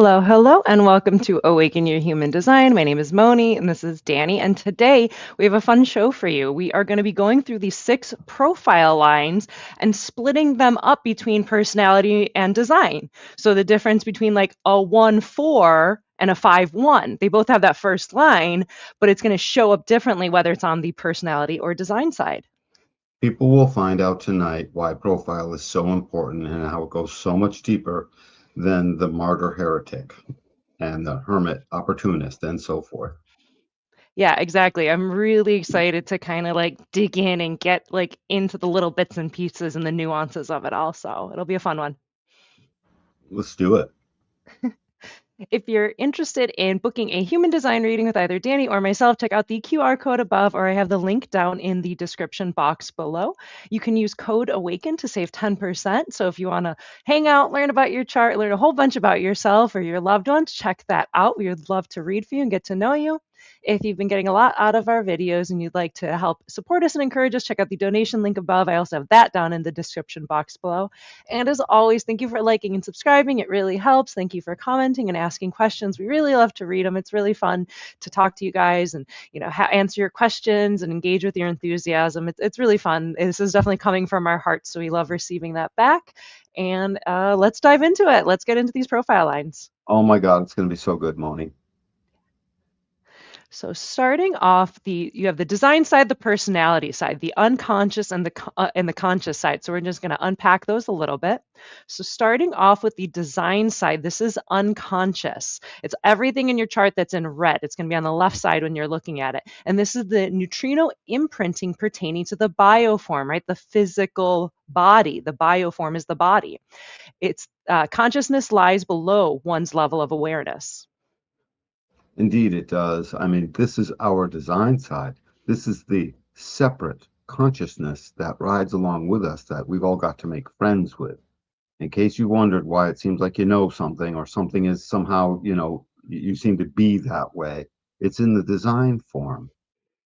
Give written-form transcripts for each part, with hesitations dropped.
Hello, hello, and welcome to Awaken Your Human Design. My name is Moni, and this is Danny. And today we have a fun show for you. We are going to be going through these 6 profile lines and splitting them up between personality and design. So the difference between like a 1-4 and a 5-1, they both have that first line, but it's going to show up differently whether it's on the personality or design side. People will find out tonight why profile is so important and how it goes so much deeper than the martyr heretic and the hermit opportunist and so forth. Yeah, exactly. I'm really excited to kind of like dig in and get like into the little bits and pieces and the nuances of it all. So it'll be a fun one. Let's do it. If you're interested in booking a human design reading with either Danny or myself, check out the QR code above, or I have the link down in the description box below. You can use code AWAKEN to save 10%. So if you want to hang out, learn about your chart, learn a whole bunch about yourself or your loved ones, check that out. We would love to read for you and get to know you. If you've been getting a lot out of our videos and you'd like to help support us and encourage us, check out the donation link above. I also have that down in the description box below. And as always, thank you for liking and subscribing. It really helps. Thank you for commenting and asking questions. We really love to read them. It's really fun to talk to you guys and answer your questions and engage with your enthusiasm. It's really fun. This is definitely coming from our hearts, so we love receiving that back. And let's dive into it. Let's get into these profile lines. Oh my God, it's going to be so good, Moni. So starting off, you have the design side, the personality side, the unconscious and the conscious side. So we're just going to unpack those a little bit. So starting off with the design side, this is unconscious. It's everything in your chart that's in red. It's going to be on the left side when you're looking at it. And this is the neutrino imprinting pertaining to the bioform, right? The physical body. The bioform is the body. It's consciousness lies below one's level of awareness. Indeed, it does. I mean, this is our design side. This is the separate consciousness that rides along with us that we've all got to make friends with. In case you wondered why it seems like you know something or something is somehow, you seem to be that way, it's in the design form.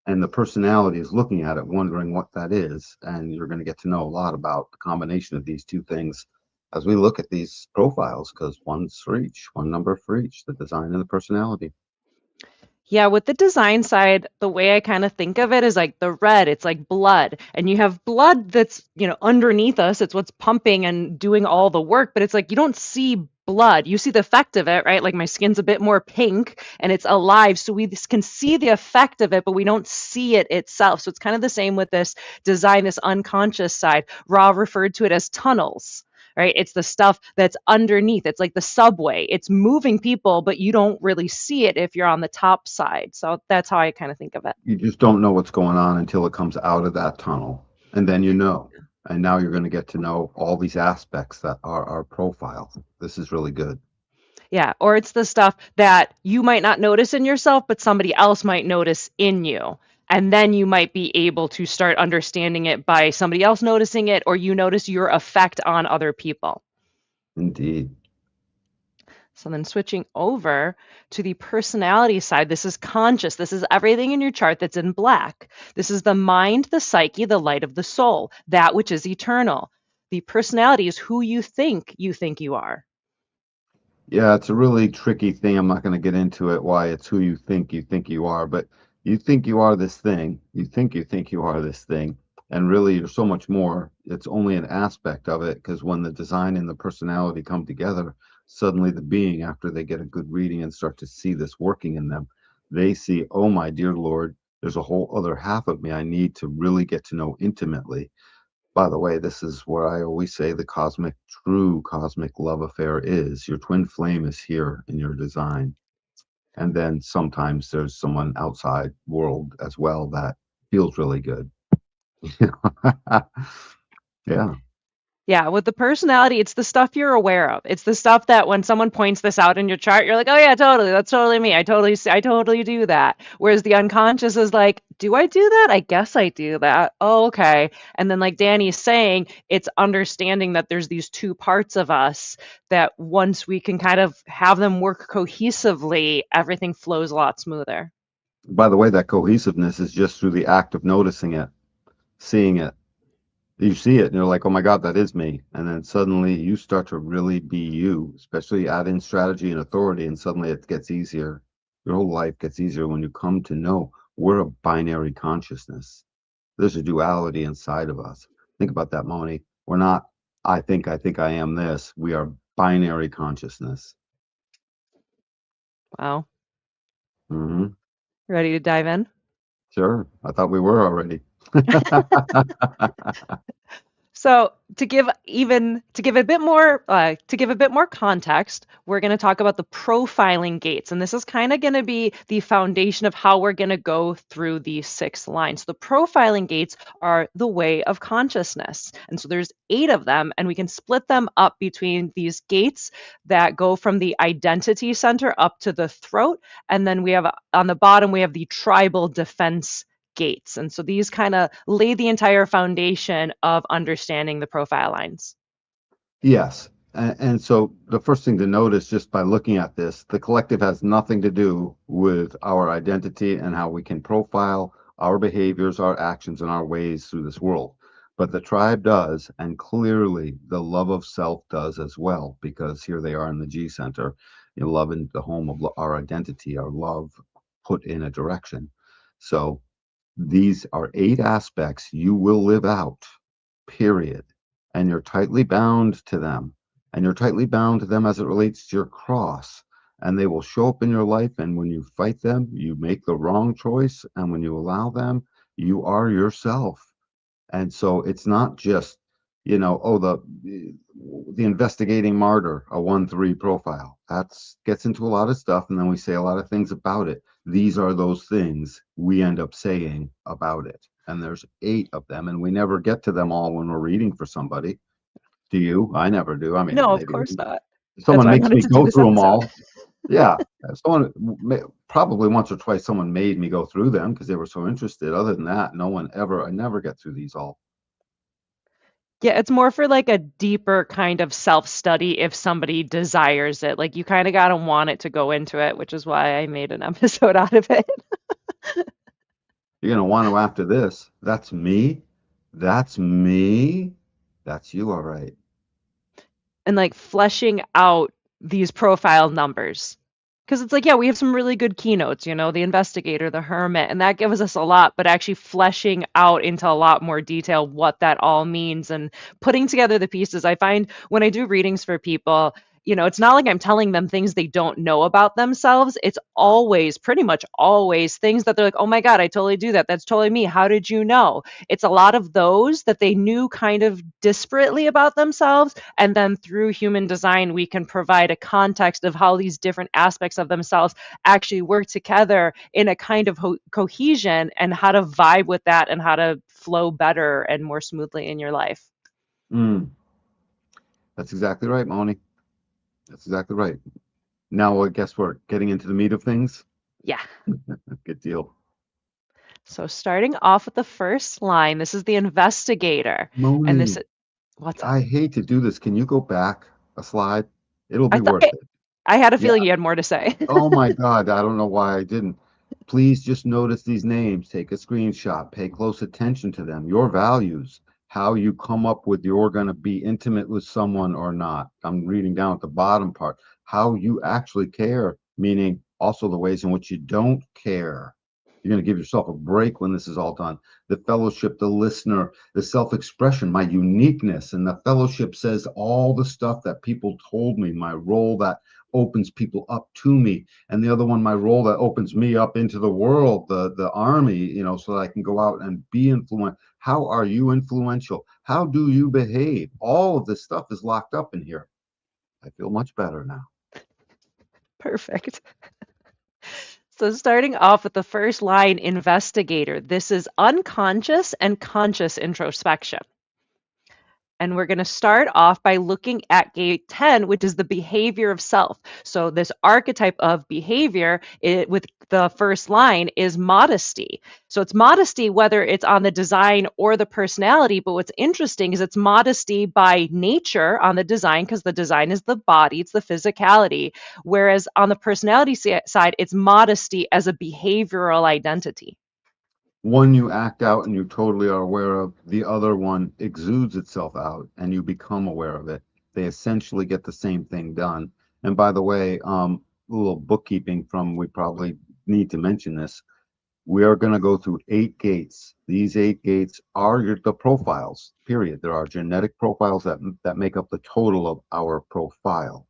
And the personality is looking at it, wondering what that is. And you're going to get to know a lot about the combination of these two things as we look at these profiles, because one's for each, one number for each, the design and the personality. Yeah, with the design side, the way I kind of think of it is like the red, it's like blood. And you have blood that's, underneath us. It's what's pumping and doing all the work, but it's like you don't see blood. You see the effect of it, right? Like my skin's a bit more pink and it's alive. So we can see the effect of it, but we don't see it itself. So it's kind of the same with this design, this unconscious side. Ra referred to it as tunnels, right? It's the stuff that's underneath. It's like the subway. It's moving people, but you don't really see it if you're on the top side. So that's how I kind of think of it. You just don't know what's going on until it comes out of that tunnel. And then you know. And now you're going to get to know all these aspects that are our profile. This is really good. Yeah. Or it's the stuff that you might not notice in yourself, but somebody else might notice in you. And then you might be able to start understanding it by somebody else noticing it, or you notice your effect on other people. Indeed. So then switching over to the personality side, this is conscious. This is everything in your chart that's in black. This is the mind, the psyche, the light of the soul, that which is eternal. The personality is who you think you are. Yeah, it's a really tricky thing. I'm not going to get into it why it's who you think you are, but you think you are this thing. You think you are this thing. And really, you're so much more. It's only an aspect of it because when the design and the personality come together, suddenly the being, after they get a good reading and start to see this working in them, they see, oh, my dear Lord, there's a whole other half of me I need to really get to know intimately. By the way, this is where I always say the true cosmic love affair is. Your twin flame is here in your design. And then sometimes there's someone outside world as well that feels really good. Yeah. Yeah, with the personality, it's the stuff you're aware of. It's the stuff that when someone points this out in your chart, you're like, "Oh yeah, totally. That's totally me. I totally do that." Whereas the unconscious is like, "Do I do that? I guess I do that." Oh, okay. And then like Danny's saying, it's understanding that there's these two parts of us that once we can kind of have them work cohesively, everything flows a lot smoother. By the way, that cohesiveness is just through the act of noticing it, seeing it, You see it and you're like, oh my God, that is me. And then suddenly you start to really be you, especially add in strategy and authority, and suddenly it gets easier. Your whole life gets easier when you come to know we're a binary consciousness. There's a duality inside of us. Think about that, Moni. We're not, I think I am this. We are binary consciousness. Wow. Hmm. Ready to dive in? Sure. I thought we were already. So to give a bit more context, we're going to talk about the profiling gates, and this is kind of going to be the foundation of how we're going to go through these 6 lines. The profiling gates are the way of consciousness, and so there's 8 of them, and we can split them up between these gates that go from the identity center up to the throat, and then we have on the bottom we have the tribal defense gates. And so these kind of lay the entire foundation of understanding the profile lines. Yes. And so the first thing to notice just by looking at this, the collective has nothing to do with our identity and how we can profile our behaviors, our actions, and our ways through this world. But the tribe does, and clearly the love of self does as well, because here they are in the G center, love in the home of our identity, our love put in a direction. So these are 8 aspects you will live out, period. And you're tightly bound to them. And you're tightly bound to them as it relates to your cross. And they will show up in your life. And when you fight them, you make the wrong choice. And when you allow them, you are yourself. And so it's not just, oh, the investigating martyr, a 1-3 profile. That's gets into a lot of stuff, and then we say a lot of things about it. These are those things we end up saying about it. And there's 8 of them, and we never get to them all when we're reading for somebody. Do you? I never do. I mean, No, of maybe course not. if That's someone why I makes wanted me to do go this through them episode. all. Yeah, someone probably once or twice someone made me go through them because they were so interested. Other than that, no one ever. I never get through these all. Yeah, it's more for like a deeper kind of self-study if somebody desires it. Like you kind of got to want it to go into it, which is why I made an episode out of it. You're gonna want to after this. That's me. That's me. That's you, all right. And like fleshing out these profile numbers. Because it's like, yeah, we have some really good keynotes, the investigator, the hermit, and that gives us a lot, but actually fleshing out into a lot more detail what that all means and putting together the pieces. I find when I do readings for people, it's not like I'm telling them things they don't know about themselves. It's always, pretty much always, things that they're like, oh my God, I totally do that. That's totally me. How did you know? It's a lot of those that they knew kind of disparately about themselves, and then through human design, we can provide a context of how these different aspects of themselves actually work together in a kind of cohesion, and how to vibe with that and how to flow better and more smoothly in your life. Mm, that's exactly right, Moni. That's exactly right. Now, I guess we're getting into the meat of things. Yeah. Good deal. So starting off with the first line, this is the investigator. And this, Moni, what's up? I hate to do this. Can you go back a slide? It'll I be thought worth it. I had a Yeah. feeling you had more to say. Oh my God, I don't know why I didn't. Please just notice these names, take a screenshot, pay close attention to them, your values, how you come up with you're going to be intimate with someone or not. I'm reading down at the bottom part, how you actually care, meaning also the ways in which you don't care. You're going to give yourself a break when this is all done. The fellowship, the listener, the self expression, my uniqueness. And the fellowship says all the stuff that people told me, my role that opens people up to me, and the other one, my role that opens me up into the world, the army, so that I can go out and be influential. How are you influential? How do you behave? All of this stuff is locked up in here. I feel much better now. Perfect. So, starting off with the first line, investigator. This is unconscious and conscious introspection. And we're going to start off by looking at gate 10, which is the behavior of self. So, this archetype of behavior with the first line is modesty. So, it's modesty whether it's on the design or the personality. But what's interesting is it's modesty by nature on the design, because the design is the body, it's the physicality. Whereas on the personality side, it's modesty as a behavioral identity. one you act out and you totally are aware of, the other one exudes itself out and you become aware of it. They essentially get the same thing done. And by the way, a little bookkeeping from, we probably need to mention this. We are going to go through 8 gates. These 8 gates are the profiles, period. There are genetic profiles that make up the total of our profile.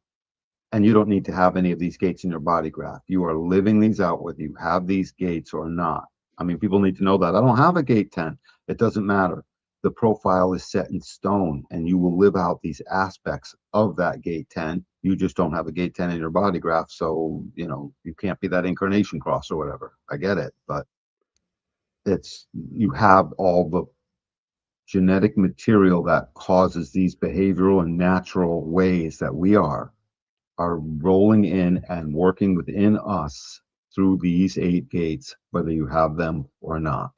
And you don't need to have any of these gates in your body graph. You are living these out whether you have these gates or not. I mean, people need to know that. I don't have a gate 10. It doesn't matter. The profile is set in stone and you will live out these aspects of that gate 10. You just don't have a gate 10 in your body graph. So, you can't be that incarnation cross or whatever. I get it. But you have all the genetic material that causes these behavioral and natural ways that we are rolling in and working within us through these 8 gates, whether you have them or not.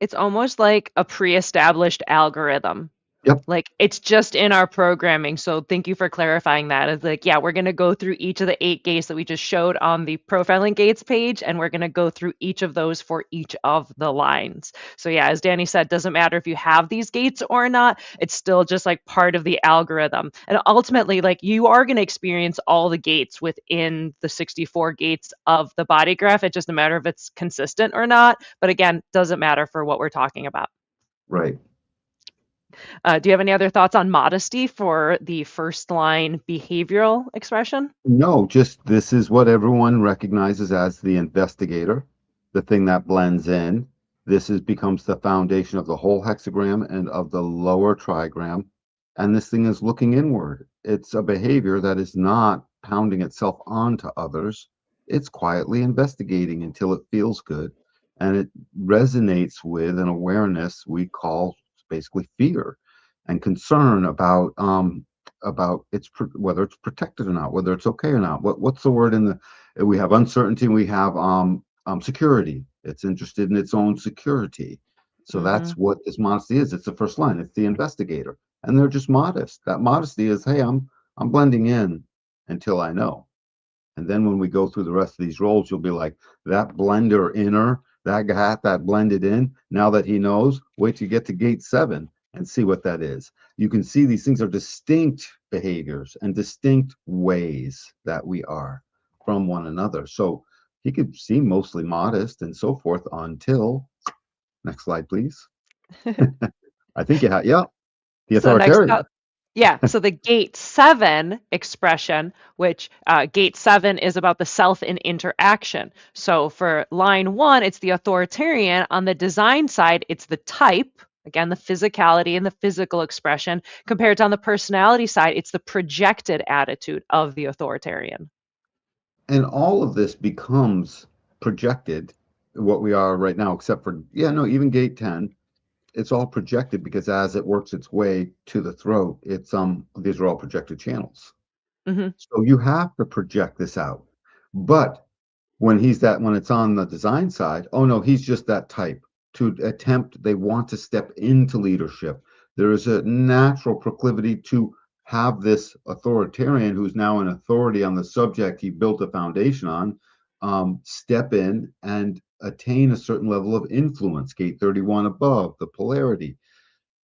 It's almost like a pre-established algorithm. Yep. Like it's just in our programming. So thank you for clarifying that. It's like, yeah, we're going to go through each of the 8 gates that we just showed on the profiling gates page, and we're going to go through each of those for each of the lines. So yeah, as Danny said, doesn't matter if you have these gates or not. It's still just like part of the algorithm. And ultimately, like you are going to experience all the gates within the 64 gates of the body graph. It's just a matter of it's consistent or not. But again, doesn't matter for what we're talking about. Right. Do you have any other thoughts on modesty for the first line behavioral expression? No, just this is what everyone recognizes as the investigator, the thing that blends in. Becomes the foundation of the whole hexagram and of the lower trigram. And this thing is looking inward. It's a behavior that is not pounding itself onto others. It's quietly investigating until it feels good. And it resonates with an awareness we call basically fear and concern about whether it's protected or not, whether it's okay or not. What's the word in the? We have uncertainty. We have security. It's interested in its own security. So Hmm. that's what this modesty is. It's the first line. It's the investigator, and they're just modest. That modesty is, hey, I'm blending in until I know. And then when we go through the rest of these roles, you'll be like, that blender inner, that guy that blended in, now that he knows, wait till you get to gate 7 and see what that is. You can see these things are distinct behaviors and distinct ways that we are from one another. So he could seem mostly modest and so forth until, next slide, please. I think you have, yeah, the So next up, authoritarian. yeah, so the gate 7 expression, which gate 7 is about the self in interaction. So for line 1, it's the authoritarian. On the design side, it's the type, again, the physicality and the physical expression. Compared to on the personality side, it's the projected attitude of the authoritarian. And all of this becomes projected, what we are right now, except for, yeah, no, even gate 10, it's all projected because as it works its way to the throat, these are all projected channels. Hmm. So you have to project this out. But when it's on the design side, oh no, he's just that type they want to step into leadership. There is a natural proclivity to have this authoritarian who's now an authority on the subject he built a foundation on, step in and attain a certain level of influence. Gate 31 above, the polarity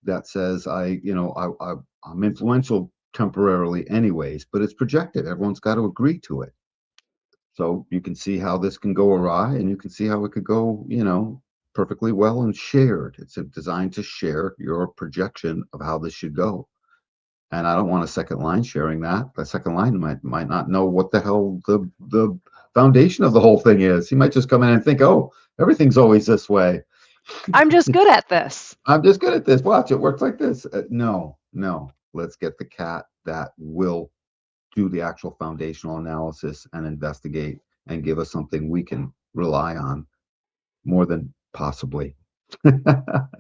that says I'm influential temporarily anyways, but it's projected. Everyone's got to agree to it. So you can see how this can go awry and you can see how it could go, perfectly well and shared. It's designed to share your projection of how this should go. And I don't want a second line sharing that. The second line might not know what the hell the foundation of the whole thing is. He might just come in and think, oh, everything's always this way. I'm just good at this. I'm just good at this. Watch, it works like this. No, no. Let's get the cat that will do the actual foundational analysis and investigate and give us something we can rely on more than possibly.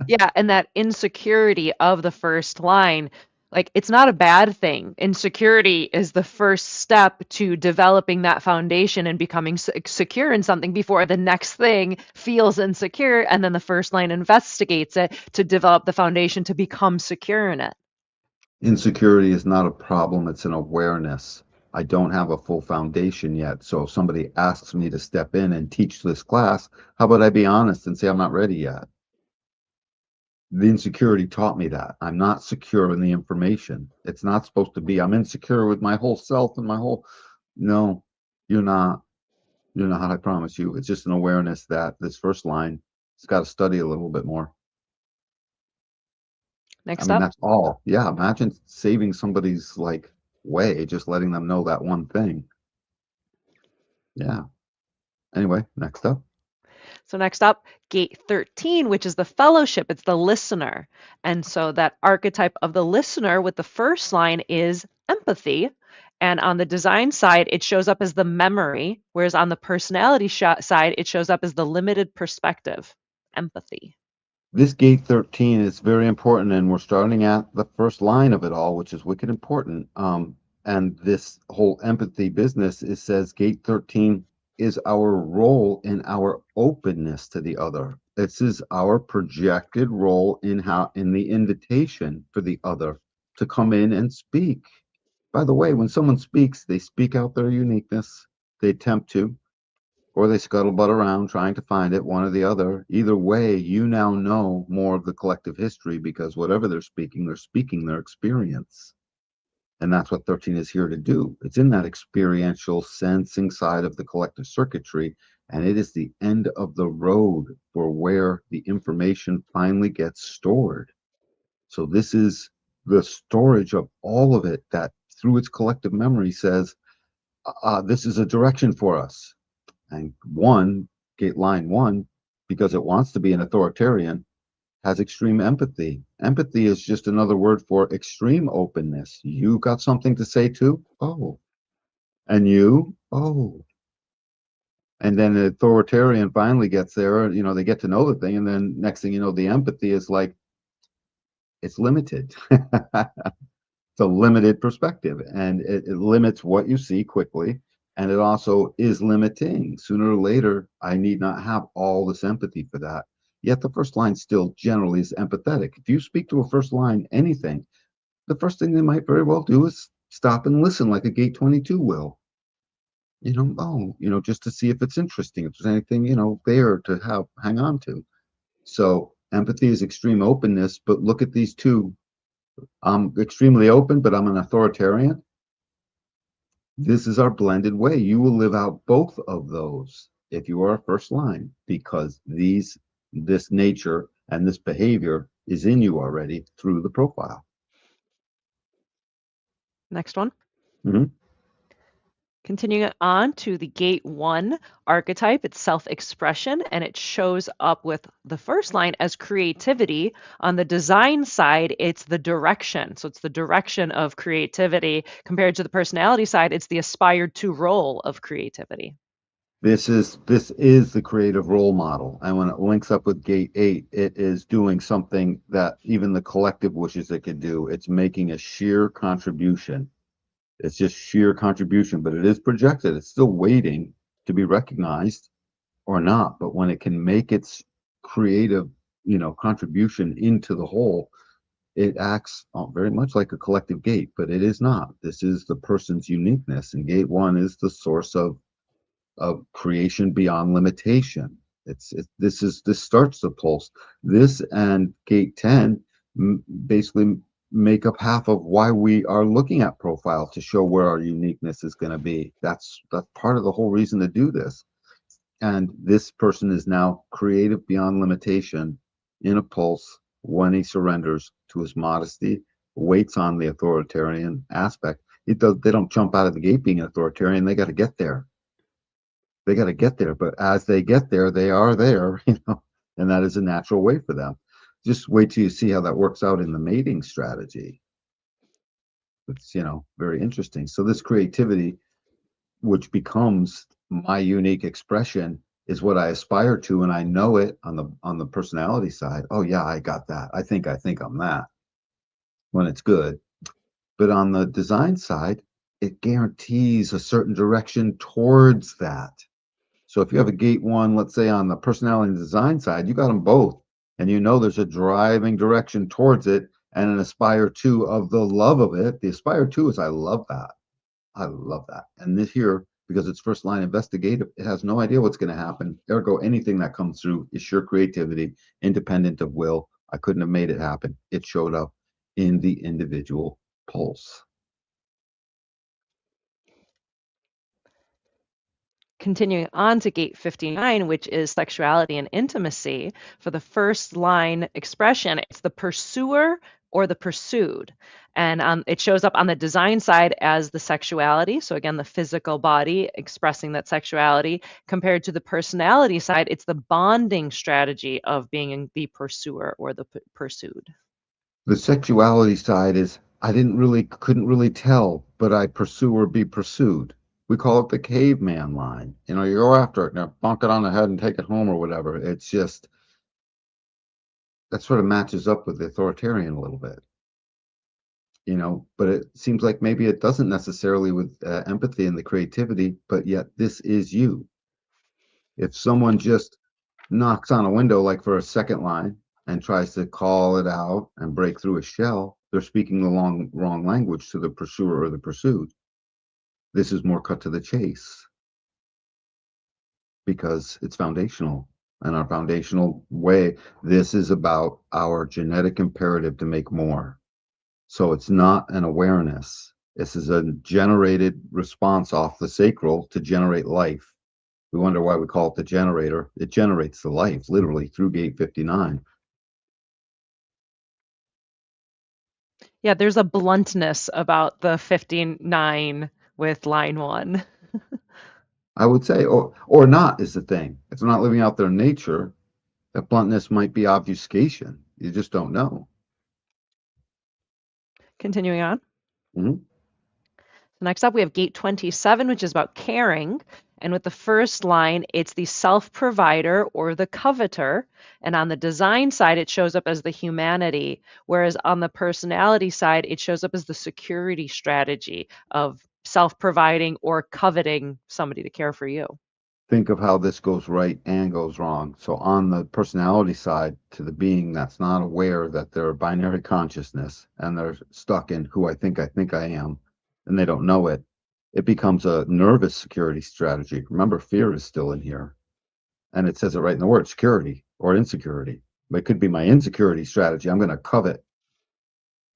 Yeah, and that insecurity of the first line, like it's not a bad thing. Insecurity is the first step to developing that foundation and becoming secure in something before the next thing feels insecure. And then the first line investigates it to develop the foundation to become secure in it. Insecurity is not a problem, it's an awareness. I don't have a full foundation yet. So if somebody asks me to step in and teach this class, how about I be honest and say I'm not ready yet? The insecurity taught me that. I'm not secure in the information. It's not supposed to be, I'm insecure with my whole self and my whole, no, you're not. You're not, I promise you. It's just an awareness that this first line, it's got to study a little bit more. I Next mean, up. that's all. Yeah, imagine saving somebody's like way, just letting them know that one thing. Yeah. Anyway, next up. So next up, gate 13, which is the fellowship. It's the listener. And so that archetype of the listener with the first line is empathy. And on the design side, it shows up as the memory, whereas on the personality side, it shows up as the limited perspective, empathy. This gate 13 is very important, and we're starting at the first line of it all, which is wicked important. And this whole empathy business, it says gate 13 is our role in our openness to the other. This is our projected role in how in the invitation for the other to come in and speak. By the way, when someone speaks, they speak out their uniqueness. They attempt to, or they scuttlebutt around trying to find it, one or the other. Either way, you now know more of the collective history because whatever they're speaking their experience. And that's what 13 is here to do. It's in that experiential sensing side of the collective circuitry, and it is the end of the road for where the information finally gets stored. So this is the storage of all of it that through its collective memory says, this is a direction for us. And one, gate line one, because it wants to be an authoritarian, has extreme empathy. Empathy is just another word for extreme openness. You got something to say too? Oh. And you? Oh. And then the authoritarian finally gets there, they get to know the thing. And then next thing you know, the empathy is like, it's limited. It's a limited perspective and it limits what you see quickly. And it also is limiting. Sooner or later, I need not have all this empathy for that. Yet the first line still generally is empathetic. If you speak to a first line anything, the first thing they might very well do is stop and listen like a gate 22 will. Just to see if it's interesting, if there's anything, there to have hang on to. So empathy is extreme openness, but look at these two. I'm extremely open, but I'm an authoritarian. This is our blended way. You will live out both of those if you are a first line because this nature and this behavior is in you already through the profile. Next one. Mhm. Continuing on to the gate 1 archetype, it's self expression, and it shows up with the first line as creativity. On the design side, it's the direction. So it's the direction of creativity. Compared to the personality side, it's the aspired to role of creativity. This is the creative role model. And when it links up with gate 8, it is doing something that even the collective wishes it could do. It's making a sheer contribution. It's just sheer contribution, but it is projected. It's still waiting to be recognized or not. But when it can make its creative, contribution into the whole, it acts very much like a collective gate, but it is not. This is the person's uniqueness, and gate 1 is the source of creation beyond limitation. This starts the pulse. This and gate 10 basically make up half of why we are looking at profiles to show where our uniqueness is going to be. That's part of the whole reason to do this. And this person is now creative beyond limitation in a pulse when he surrenders to his modesty, waits on the authoritarian aspect. They don't jump out of the gate being an authoritarian. They got to get there. They got to get there, but as they get there, they are there, and that is a natural way for them. Just wait till you see how that works out in the mating strategy. It's, very interesting. So this creativity, which becomes my unique expression, is what I aspire to, and I know it on the personality side. Oh yeah, I got that. I think I'm that when it's good. But on the design side, it guarantees a certain direction towards that. So if you have a gate 1, let's say on the personality and design side, you got them both, and there's a driving direction towards it and an aspire to of the love of it. The aspire to is I love that. I love that. And this here, because it's first line investigative, it has no idea what's going to happen. Ergo, anything that comes through is sheer creativity, independent of will. I couldn't have made it happen. It showed up in the individual pulse. Continuing on to gate 59, which is sexuality and intimacy, for the first line expression, it's the pursuer or the pursued. And it shows up on the design side as the sexuality. So, again, the physical body expressing that sexuality. Compared to the personality side, it's the bonding strategy of being the pursuer or the pursued. The sexuality side is I couldn't really tell, but I pursue or be pursued. We call it the caveman line. You know, you go after it, now bonk it on the head and take it home or whatever. It's just that sort of matches up with the authoritarian a little bit, you know, but it seems like maybe it doesn't necessarily with empathy and the creativity, but yet this is you. If someone just knocks on a window, like for a second line, and tries to call it out and break through a shell, they're speaking the wrong language to the pursuer or the pursued. This is more cut to the chase because it's foundational. And our foundational way, this is about our genetic imperative to make more. So it's not an awareness. This is a generated response off the sacral to generate life. We wonder why we call it the generator. It generates the life literally through gate 59. Yeah, there's a bluntness about the 59 with line one. I would say, or not is the thing. If they're not living out their nature, that bluntness might be obfuscation. You just don't know. Continuing on. Mhm. Next up, we have gate 27, which is about caring. And with the first line, it's the self provider or the coveter. And on the design side, it shows up as the humanity. Whereas on the personality side, it shows up as the security strategy of self providing or coveting somebody to care for you. Think of how this goes right and goes wrong. So, on the personality side, to the being that's not aware that they're a binary consciousness and they're stuck in who I think I am, and they don't know it, it becomes a nervous security strategy. Remember, fear is still in here. And it says it right in the word security or insecurity. But it could be my insecurity strategy. I'm going to covet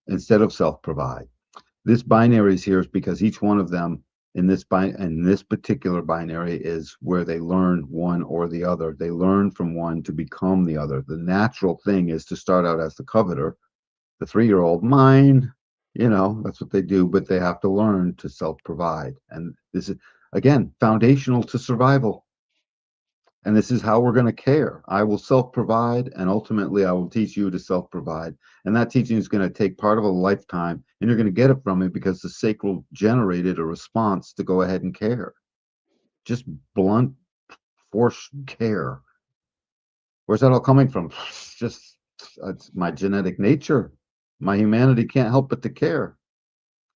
instead of self provide. This binary is here is because each one of them in this particular binary is where they learn one or the other. They learn from one to become the other. The natural thing is to start out as the coveter, the 3-year-old mine, you know, that's what they do, but they have to learn to self-provide. And this is again foundational to survival. And this is how we're going to care. I will self-provide, and ultimately I will teach you to self-provide. And that teaching is going to take part of a lifetime, and you're going to get it from me because the sacral generated a response to go ahead and care. Just blunt, forced care. Where's that all coming from? Just it's my genetic nature. My humanity can't help but to care.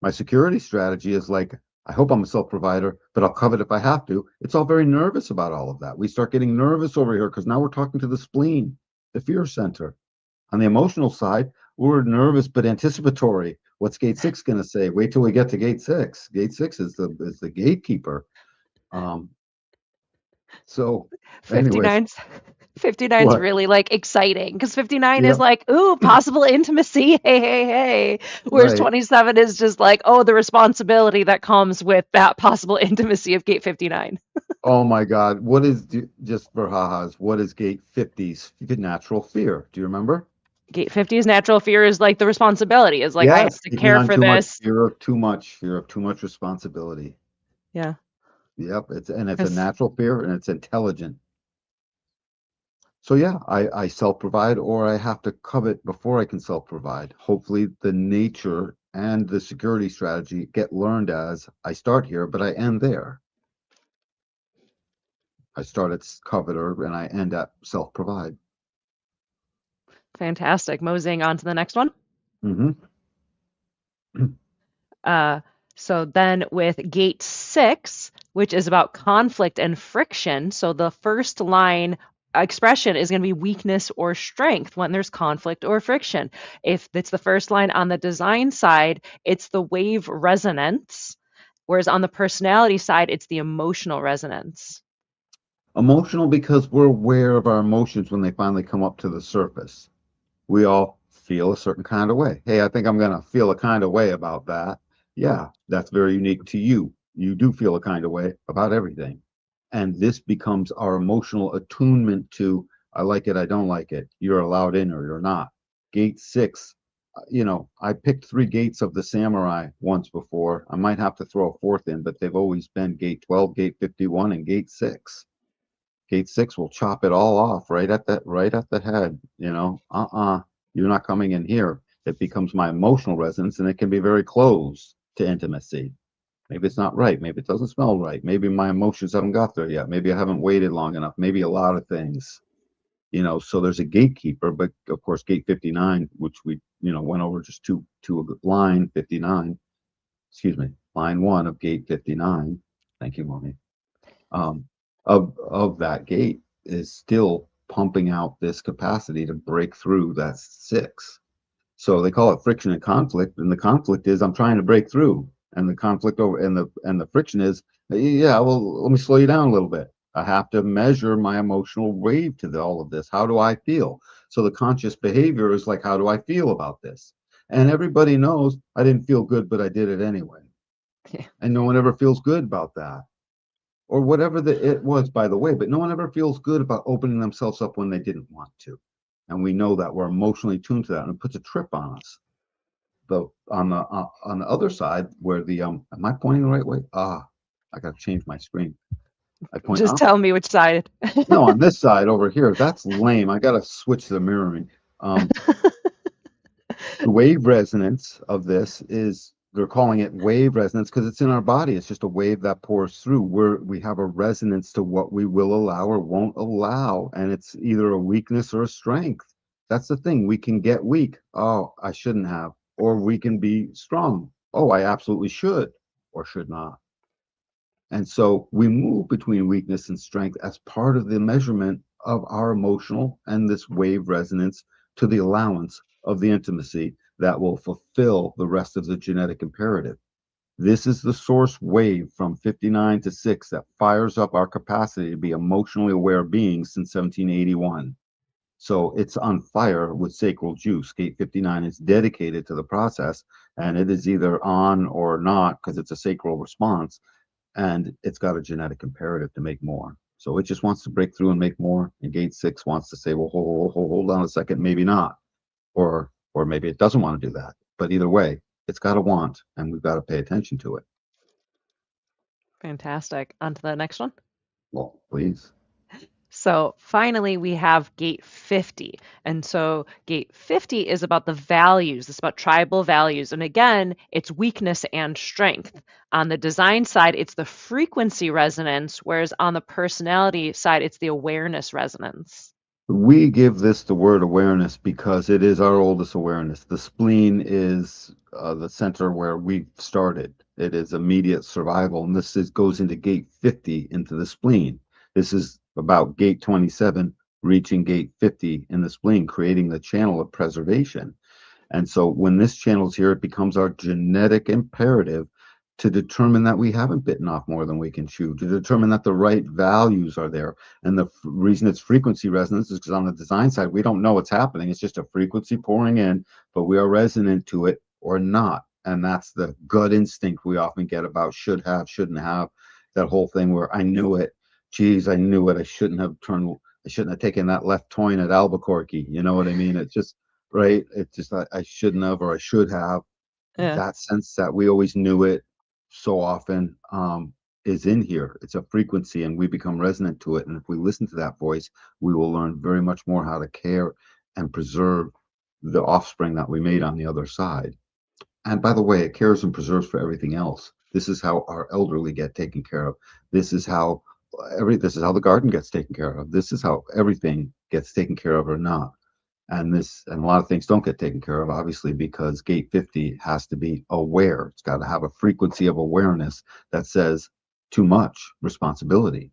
My security strategy is like, I hope I'm a self provider, but I'll covet if I have to. It's all very nervous about all of that. We start getting nervous over here because now we're talking to the spleen, the fear center. On the emotional side, we're nervous but anticipatory. What's gate six going to say? Wait till we get to gate six. Gate six is the gatekeeper. Um, so, anyways, 59's 59's what? really like exciting because 59 is Yeah, like, ooh, possible intimacy. Hey, hey, hey. Whereas right. 27 is just like, oh, the responsibility that comes with that possible intimacy of gate 59. Oh my God. What is, just for ha-has, what is gate 50's natural fear? Do you remember? Gate 50's natural fear is like the responsibility, is like, I have Yes, to taking care on for too much, this. fear of too much responsibility. Yeah. Yep, it's a 'Cause natural fear and it's intelligent. So yeah, I self-provide or I have to covet before I can self-provide. Hopefully the nature and the security strategy get learned as I start here, but I end there. I start at coveter and I end at self-provide. fantastic. Moseying on to the next one. Hmm. Uh, so then with gate 6, which is about conflict and friction, so the first line expression is going to be weakness or strength when there's conflict or friction. If it's the first line on the design side, it's the wave resonance. Whereas on the personality side, it's the emotional resonance. Emotional because we're aware of our emotions when they finally come up to the surface. We all feel a certain kind of way. Hey, I think I'm going to feel a kind of way about that. Yeah, that's very unique to you. You do feel a kind of way about everything. And this becomes our emotional attunement to I like it, I don't like it. You're allowed in or you're not. Gate six, I picked three gates of the samurai once before. I might have to throw a fourth in, but they've always been gate 12, gate 51, and gate six. Gate six will chop it all off right at the head. You're not coming in here. It becomes my emotional resonance, and it can be very closed to intimacy. Maybe it's not right. Maybe it doesn't smell right. Maybe my emotions haven't got there yet. Maybe I haven't waited long enough. Maybe a lot of things. So there's a gatekeeper, but of course, gate 59, which we went over just to line 59. Excuse me, line one of gate 59. Thank you, Moni. um, of that gate is still pumping out this capacity to break through that six. So they call it friction and conflict, and the conflict is I'm trying to break through, and the conflict over and the friction is yeah, well, let me slow you down a little bit. I have to measure my emotional wave to all of this. How do I feel? So the conscious behavior is like, how do I feel about this? And everybody knows I didn't feel good, but I did it anyway. Yeah. And no one ever feels good about that or whatever it was, by the way, but no one ever feels good about opening themselves up when they didn't want to. And we know that we're emotionally tuned to that, and it puts a trip on us. But on the other side, where the am I pointing the right way? I got to change my screen. I point Just up. tell me which side. No, on this side over here. That's lame. I got to switch the mirroring. Um, the wave resonance of this is they're calling it wave resonance because it's in our body. It's just a wave that pours through where we have a resonance to what we will allow or won't allow, and it's either a weakness or a strength. That's the thing. We can get weak. Oh, I shouldn't have. Or we can be strong. Oh, I absolutely should or should not. And so we move between weakness and strength as part of the measurement of our emotional and this wave resonance to the allowance of the intimacy that will fulfill the rest of the genetic imperative. This is the source wave from 59 to 6 that fires up our capacity to be emotionally aware beings since 1781. So it's on fire with sacral juice. Gate 59 is dedicated to the process, and it is either on or not because it's a sacral response, and it's got a genetic imperative to make more. So it just wants to break through and make more. And gate six wants to say, well, hold on a second, maybe not, or maybe it doesn't want to do that. But either way, it's got a want, and we've got to pay attention to it. Fantastic. On to the next one. Well, please. So finally, we have gate 50. And so gate 50 is about the values, it's about tribal values. And again, it's weakness and strength. On the design side, it's the frequency resonance, whereas on the personality side, it's the awareness resonance. We give this the word awareness because it is our oldest awareness. The spleen is the center where we started. It is immediate survival, and goes into gate 50 into the spleen. This is about gate 27 reaching gate 50 in the spleen, creating the channel of preservation. And so when this channel's here, it becomes our genetic imperative to determine that we haven't bitten off more than we can chew, to determine that the right values are there. And the reason it's frequency resonance is because on the design side, we don't know what's happening. It's just a frequency pouring in, but we are resonant to it or not. And that's the gut instinct we often get about should have, shouldn't have, that whole thing where I knew it. Geez, I knew it. I shouldn't have taken that left turn at Albuquerque. You know what I mean? It's just, right? It's just I shouldn't have or I should have. Yeah. That sense that we always knew it so often is in here. It's a frequency, and we become resonant to it. And if we listen to that voice, we will learn very much more how to care and preserve the offspring that we made on the other side. And by the way, it cares and preserves for everything else. This is how our elderly get taken care of. This is how this is how the garden gets taken care of. This is how everything gets taken care of or not. And a lot of things don't get taken care of, obviously, because gate 50 has to be aware. It's got to have a frequency of awareness that says too much responsibility.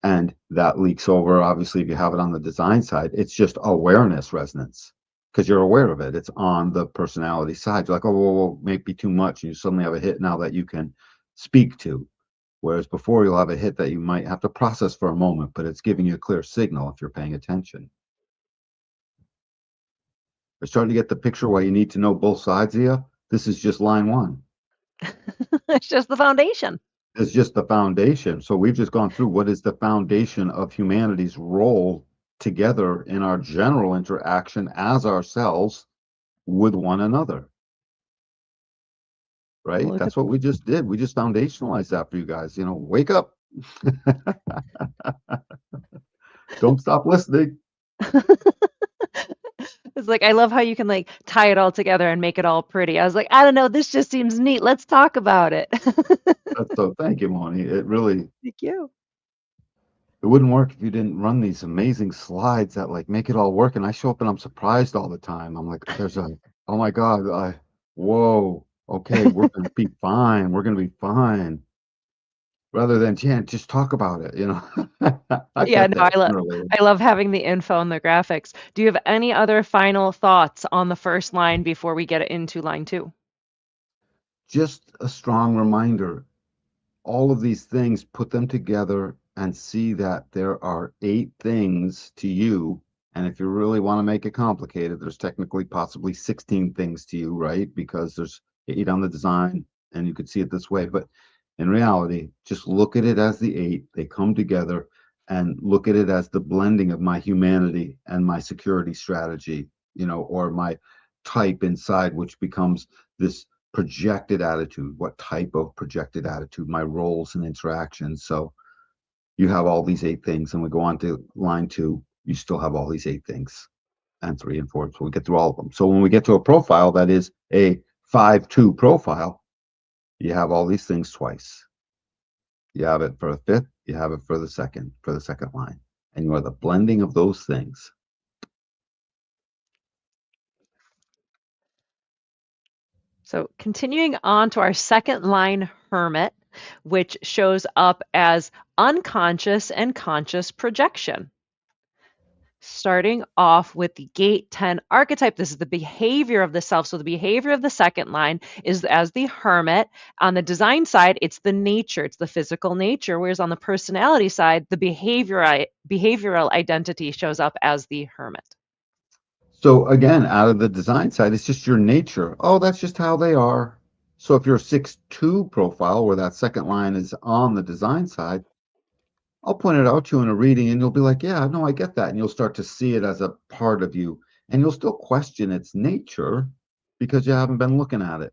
And that leaks over, obviously, if you have it on the design side, it's just awareness resonance because you're aware of it. It's on the personality side. You're like, oh, maybe too much. And you suddenly have a hit now that you can speak to. Whereas before you'll have a hit that you might have to process for a moment, but it's giving you a clear signal if you're paying attention. You're starting to get the picture why you need to know both sides of you. This is just line one. It's just the foundation. It's just the foundation. So we've just gone through what is the foundation of humanity's role together in our general interaction as ourselves with one another, right? Look at That's what we just did. We just foundationalized that for you guys. You know, wake up. Don't stop listening. It's like I love how you can like tie it all together and make it all pretty. I was like, I don't know, this just seems neat. Let's talk about it. That's so thank you, Moni. It really Thank you. it wouldn't work if you didn't run these amazing slides that like make it all work. And I show up and I'm surprised all the time. I'm like, there's a oh my God, whoa, okay, we're gonna be fine. We're gonna be fine. Rather than, yeah, just talk about it, you know. I Yeah, get no, that sooner or later. I love having the info and the graphics. Do you have any other final thoughts on the first line before we get into line two? Just a strong reminder, all of these things, put them together and see that there are 8 things to you. And if you really want to make it complicated, there's technically possibly 16 things to you, right? Because there's 8 on the design, and you could see it this way. But in reality, just look at it as the 8. They come together, and look at it as the blending of my humanity and my security strategy, or my type inside, which becomes this projected attitude. What type of projected attitude? My roles and interactions. So you have all these 8 things, and we go on to line 2. You still have all these 8 things, and 3 and 4. So we get through all of them. So when we get to a profile that is a 5-2 profile, you have all these things twice. You have it for the fifth, you have it for the second line. And you are the blending of those things. So continuing on to our second line, hermit, which shows up as unconscious and conscious projection. Starting off with the gate 10 archetype, this is the behavior of the self. So the behavior of the second line is as the hermit. On the design side, it's the nature, it's the physical nature. Whereas on the personality side, the behavioral identity shows up as the hermit. So again, out of the design side, it's just your nature. Oh, that's just how they are. So if you're a 6-2 profile where that second line is on the design side, I'll point it out to you in a reading and you'll be like, yeah, no, I get that. And you'll start to see it as a part of you. And you'll still question its nature because you haven't been looking at it.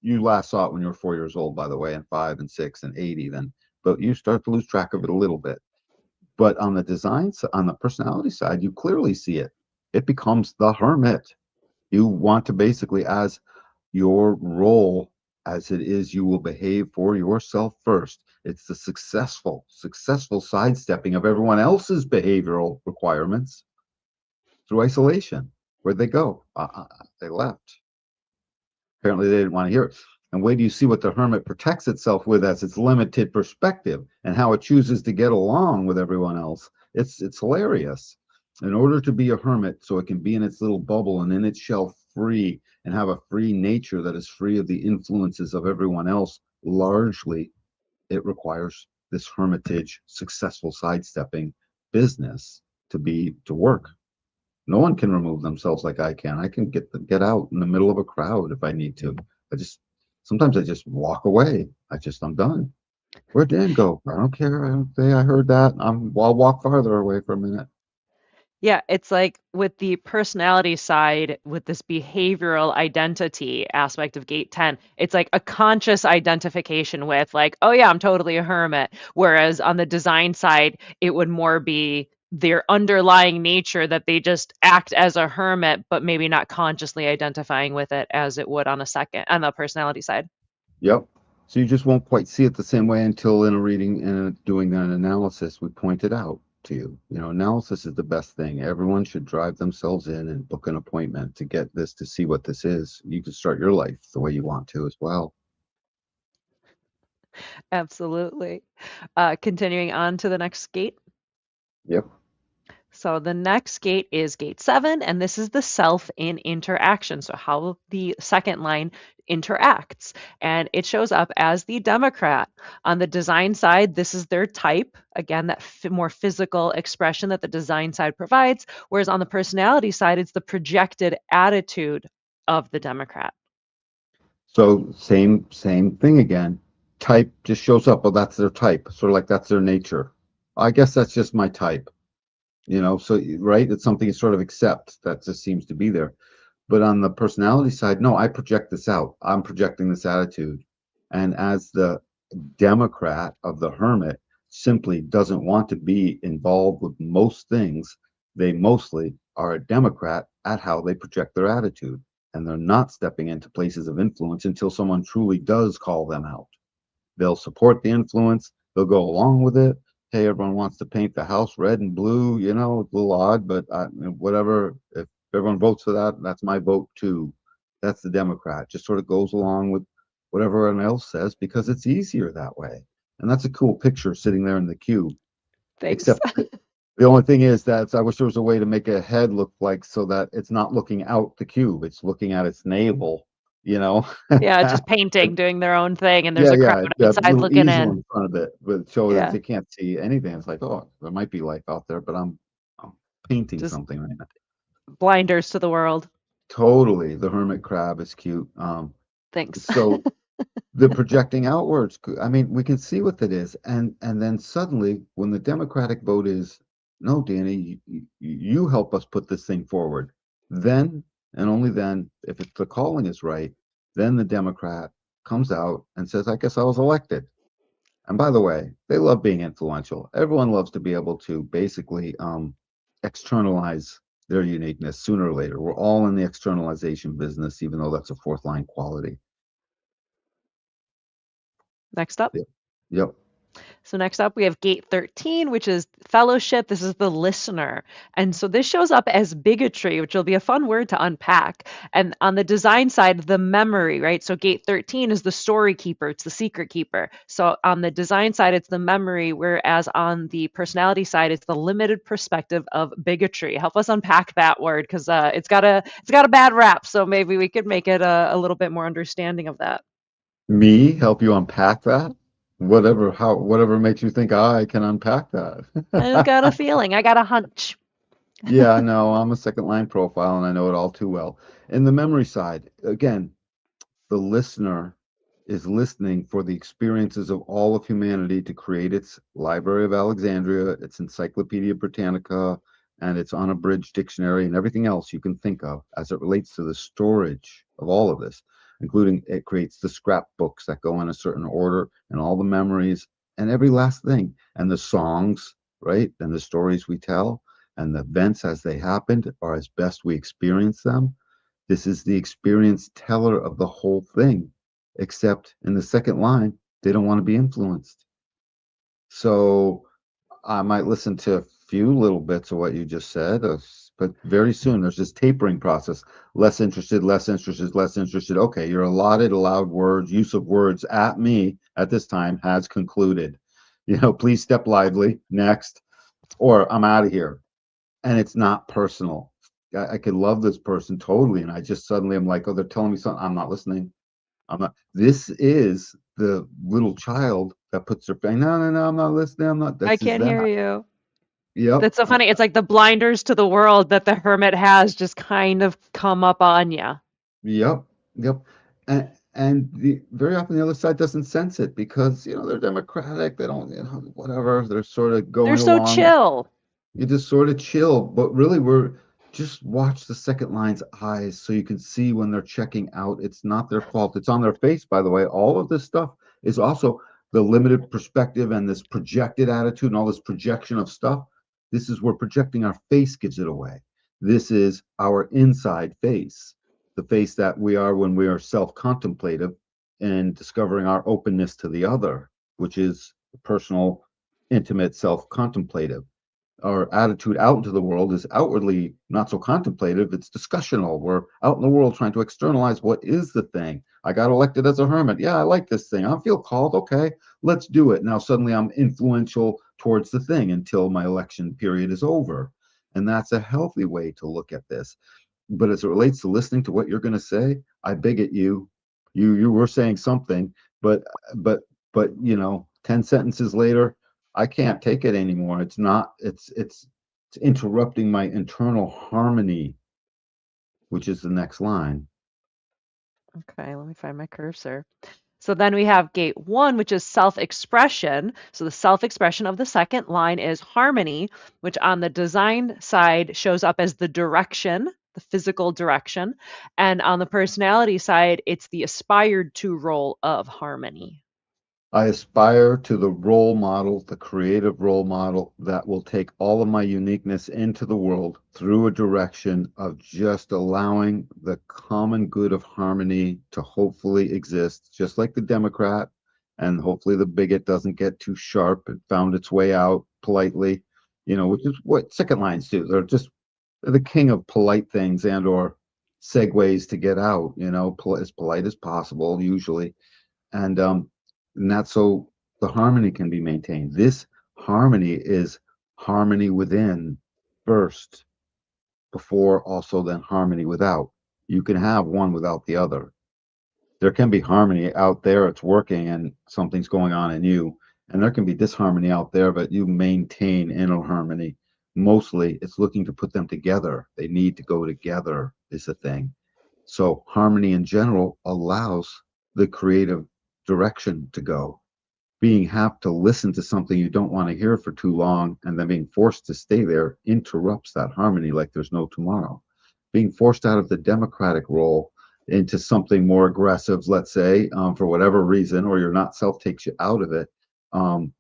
You last saw it when you were 4 years old, by the way, and 5 and 6 and 80 then, but you start to lose track of it a little bit. But on the design, on the personality side, you clearly see it. It becomes the hermit. You want to basically, as your role as it is, you will behave for yourself first. It's the successful sidestepping of everyone else's behavioral requirements through isolation. Where'd they go? They left. Apparently, they didn't want to hear it. And wait do you see what the hermit protects itself with as its limited perspective and how it chooses to get along with everyone else. It's hilarious. In order to be a hermit, so it can be in its little bubble and in its shell free and have a free nature that is free of the influences of everyone else, largely, it requires this hermitage, successful sidestepping business to work. No one can remove themselves like I can. I can get out in the middle of a crowd if I need to. I just sometimes I just walk away. I'm done. Where'd Dan go? I don't care. I don't say I heard that. I'll walk farther away for a minute. Yeah, it's like with the personality side, with this behavioral identity aspect of gate 10, it's like a conscious identification with, like, oh, yeah, I'm totally a hermit. Whereas on the design side, it would more be their underlying nature that they just act as a hermit, but maybe not consciously identifying with it as it would on the personality side. Yep. So you just won't quite see it the same way until in a reading and doing an analysis, we point it out to you. Analysis is the best thing. Everyone should drive themselves in and book an appointment to get this to see what this is. You can start your life the way you want to as well. Absolutely. Continuing on to the next gate. Yep. So the next gate is gate 7, and this is the self in interaction. So how the second line interacts. And it shows up as the Democrat. On the design side, this is their type. Again, that more physical expression that the design side provides. Whereas on the personality side, it's the projected attitude of the Democrat. So same thing again. Type just shows up. Well, that's their type. Sort of like that's their nature. I guess that's just my type. So right, it's something you sort of accept that just seems to be there. But on the personality side, no, I project this out. I'm projecting this attitude. And as the Democrat of the hermit simply doesn't want to be involved with most things, they mostly are a Democrat at how they project their attitude. And they're not stepping into places of influence until someone truly does call them out. They'll support the influence, they'll go along with it. Hey, everyone wants to paint the house red and blue, it's a little odd, but whatever. If everyone votes for that, that's my vote too. That's the Democrat. Just sort of goes along with whatever everyone else says because it's easier that way. And that's a cool picture sitting there in the cube. Thanks. Except the only thing is that I wish there was a way to make a head look like so that it's not looking out the cube, it's looking at its navel, you know. Yeah, just painting, doing their own thing, and there's Yeah, a crowd yeah, yeah, outside little looking easel in. in front of it, but so that Yeah, they can't see anything. It's like, oh, there might be life out there, but I'm painting just something right now. blinders to the world. Totally, the hermit crab is cute. Thanks. So the projecting outwards, I mean, we can see what that is, and then suddenly, when the Democratic vote is, no, Danny, you help us put this thing forward, then and only then, if the calling is right, then the Democrat comes out and says, I guess I was elected. And by the way, they love being influential. Everyone loves to be able to basically externalize their uniqueness sooner or later. We're all in the externalization business, even though that's a fourth line quality. Next up. Yep. Yep. So next up, we have gate 13, which is fellowship. This is the listener. And so this shows up as bigotry, which will be a fun word to unpack. And on the design side, the memory, right? So gate 13 is the story keeper, it's the secret keeper. So on the design side, it's the memory, whereas on the personality side, it's the limited perspective of bigotry. Help us unpack that word because it's got a bad rap. So maybe we could make it a little bit more understanding of that. Me help you unpack that? Whatever makes you think I can unpack I just that. got a feeling. I got a hunch. Yeah, no, I'm a second line profile and I know it all too well. In the memory side, again, the listener is listening for the experiences of all of humanity to create its Library of Alexandria, its Encyclopedia Britannica, and its unabridged dictionary and everything else you can think of as it relates to the storage of all of this, including it creates the scrapbooks that go in a certain order and all the memories and every last thing and the songs, right? And the stories we tell and the events as they happened or as best we experience them. This is the experienced teller of the whole thing, except in the second line, they don't want to be influenced. So I might listen to a few little bits of what you just said, but very soon there's this tapering process. Less interested, less interested, less interested. Okay, your allowed words, use of words at me at this time has concluded. Please step lively. Next, or I'm out of here. And it's not personal. I could love this person totally, and I just suddenly am like, oh, they're telling me something. I'm not listening. I'm not. This is the little child that puts their face. No, no, no. I'm not listening. I'm not. I This is can't that. hear you. Yep. That's so funny. It's like the blinders to the world that the hermit has just kind of come up on you. Yep. Yep. And very often the other side doesn't sense it because they're democratic. They don't whatever. They're sort of They're going so along. chill. You just sort of chill, but really we're just watch the second line's eyes so you can see when they're checking out. It's not their fault. It's on their face, by the way. All of this stuff is also the limited perspective and this projected attitude and all this projection of stuff. This is where projecting our face gives it away. This is our inside face, the face that we are when we are self-contemplative and discovering our openness to the other, which is personal, intimate, self-contemplative. Our attitude out into the world is outwardly not so contemplative, it's discussional. We're out in the world trying to externalize what is the thing. I got elected as a hermit. Yeah, I like this thing. I feel called. Okay, let's do it. Now suddenly I'm influential towards the thing until my election period is over. And that's a healthy way to look at this. But as it relates to listening to what you're going to say, I bigot you. You were saying something, but but but 10 sentences later, I can't take it anymore. It's not. It's interrupting my internal harmony, which is the next line. Okay, let me find my cursor. So then we have gate one, which is self-expression. So the self-expression of the second line is harmony, which on the design side shows up as the direction, the physical direction. And on the personality side, it's the aspired to role of harmony. I aspire to the role model, the creative role model that will take all of my uniqueness into the world through a direction of just allowing the common good of harmony to hopefully exist, just like the Democrat. And hopefully the bigot doesn't get too sharp and found its way out politely, which is what second lines do. They're the king of polite things and or segues to get out, as polite as possible, usually. And that's so the harmony can be maintained. This harmony is harmony within first, before also then harmony without. You can have one without the other. There can be harmony out there, it's working and something's going on in you. And there can be disharmony out there, but you maintain inner harmony. Mostly it's looking to put them together. They need to go together, is the thing. So harmony in general allows the creative direction to go. Being have to listen to something you don't want to hear for too long and then being forced to stay there interrupts that harmony like there's no tomorrow. Being forced out of the democratic role into something more aggressive, let's say, for whatever reason, or your not self takes you out of it, um,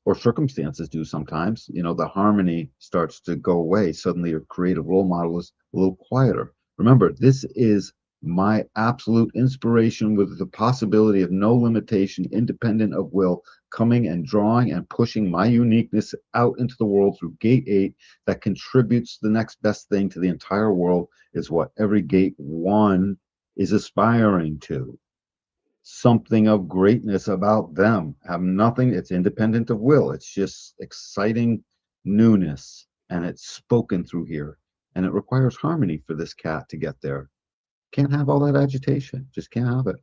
or circumstances do sometimes, the harmony starts to go away. Suddenly your creative role model is a little quieter. Remember, this is my absolute inspiration with the possibility of no limitation, independent of will, coming and drawing and pushing my uniqueness out into the world through gate 8 that contributes the next best thing to the entire world is what every gate 1 is aspiring to, something of greatness about them. Have nothing, it's independent of will. It's just exciting newness. And it's spoken through here. And it requires harmony for this cat to get there. Can't have all that agitation. Just can't have it.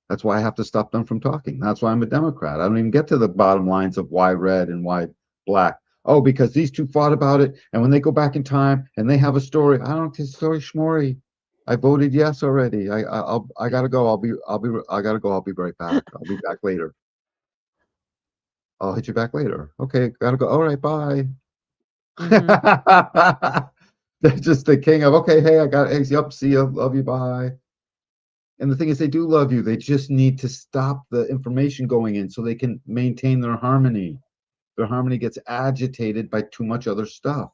That's why I have to stop them from talking. That's why I'm a Democrat. I don't even get to the bottom lines of why red and why black. Oh, because these two fought about it, and when they go back in time and they have a story, I don't get story schmory. I voted yes already. I gotta go. I gotta go. I'll be right back. I'll be back later. I'll hit you back later. Okay, gotta go. All right, bye. Hmm. They're just the king of okay. Hey, I got eggs. Yep. See you. Love you. Bye. And the thing is, they do love you. They just need to stop the information going in so they can maintain their harmony. Their harmony gets agitated by too much other stuff.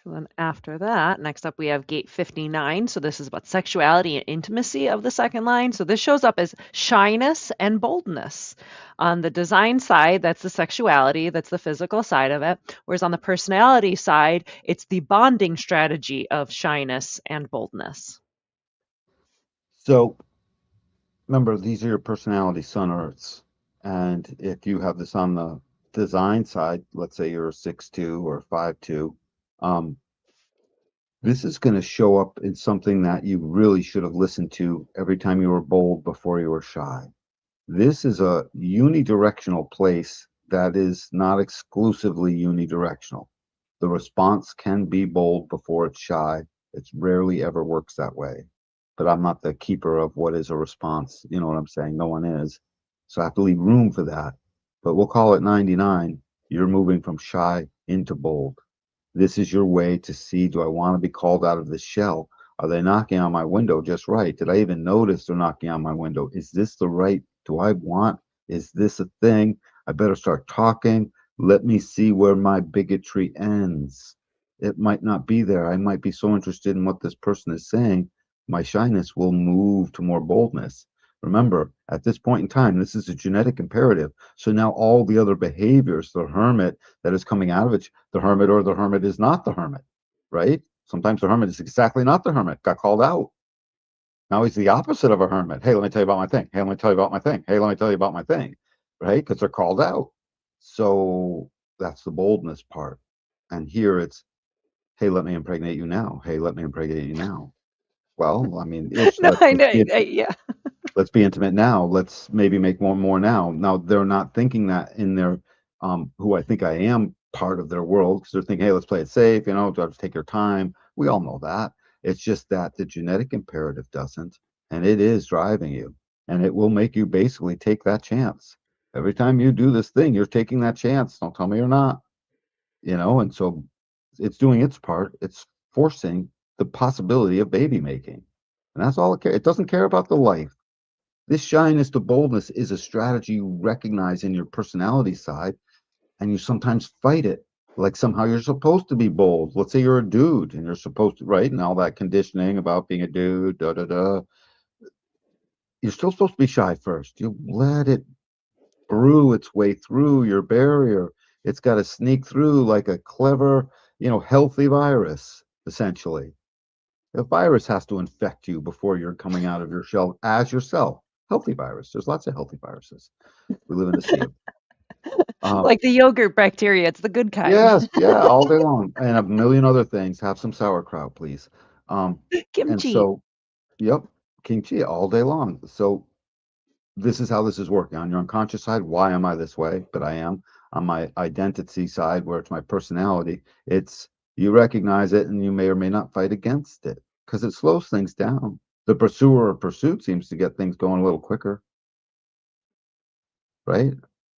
So then after that, next up we have gate 59. So this is about sexuality and intimacy of the second line. So this shows up as shyness and boldness. On the design side, that's the sexuality, that's the physical side of it. Whereas on the personality side, it's the bonding strategy of shyness and boldness. So remember, these are your personality sun earths. And if you have this on the design side, let's say you're a 6-2 or 5-2, this is going to show up in something that you really should have listened to every time you were bold before you were shy. This is a unidirectional place that is not exclusively unidirectional. The response can be bold before it's shy. It rarely ever works that way. But I'm not the keeper of what is a response. You know what I'm saying? No one is. So I have to leave room for that. But we'll call it 99. You're moving from shy into bold. This is your way to see, do I want to be called out of the shell? Are they knocking on my window just right? Did I even notice they're knocking on my window? Is this the right? Do I want? Is this a thing? I better start talking. Let me see where my bigotry ends. It might not be there. I might be so interested in what this person is saying, my shyness will move to more boldness. Remember, at this point in time, this is a genetic imperative. So now all the other behaviors, the hermit that is coming out of it, the hermit or the hermit is not the hermit, right? Sometimes the hermit is exactly not the hermit, got called out. Now he's the opposite of a hermit. Hey, let me tell you about my thing. Hey, let me tell you about my thing. Hey, let me tell you about my thing, right? Because they're called out. So that's the boldness part. And here it's, hey, let me impregnate you now. Hey, let me impregnate you now. Well, I mean, ish, No, I know. Yeah. let's be intimate now. Let's maybe make more and more now. Now they're not thinking that in their who I think I am part of their world, because they're thinking, hey, let's play it safe, just take your time. We all know that. It's just that the genetic imperative doesn't, and it is driving you, and it will make you basically take that chance. Every time you do this thing, you're taking that chance. Don't tell me you're not, and so it's doing its part. It's forcing the possibility of baby making. And that's all it cares. It doesn't care about the life. This shyness to boldness is a strategy you recognize in your personality side, and you sometimes fight it. Like somehow you're supposed to be bold. Let's say you're a dude and you're supposed to, right? And all that conditioning about being a dude, da da da. You're still supposed to be shy first. You let it brew its way through your barrier. It's got to sneak through like a clever, healthy virus, essentially. A virus has to infect you before you're coming out of your shell as yourself. Healthy virus. There's lots of healthy viruses. We live in a sea of. Like the yogurt bacteria, it's the good kind. Yes, yeah, all day long, and a million other things. Have some sauerkraut, please. Um, and Kimchi. so, yep, kimchi all day long. So this is how this is working on your unconscious side. Why am I this way? But I am. On my identity side, where it's my personality, it's you recognize it and you may or may not fight against it because it slows things down. The pursuer or pursuit seems to get things going a little quicker, right?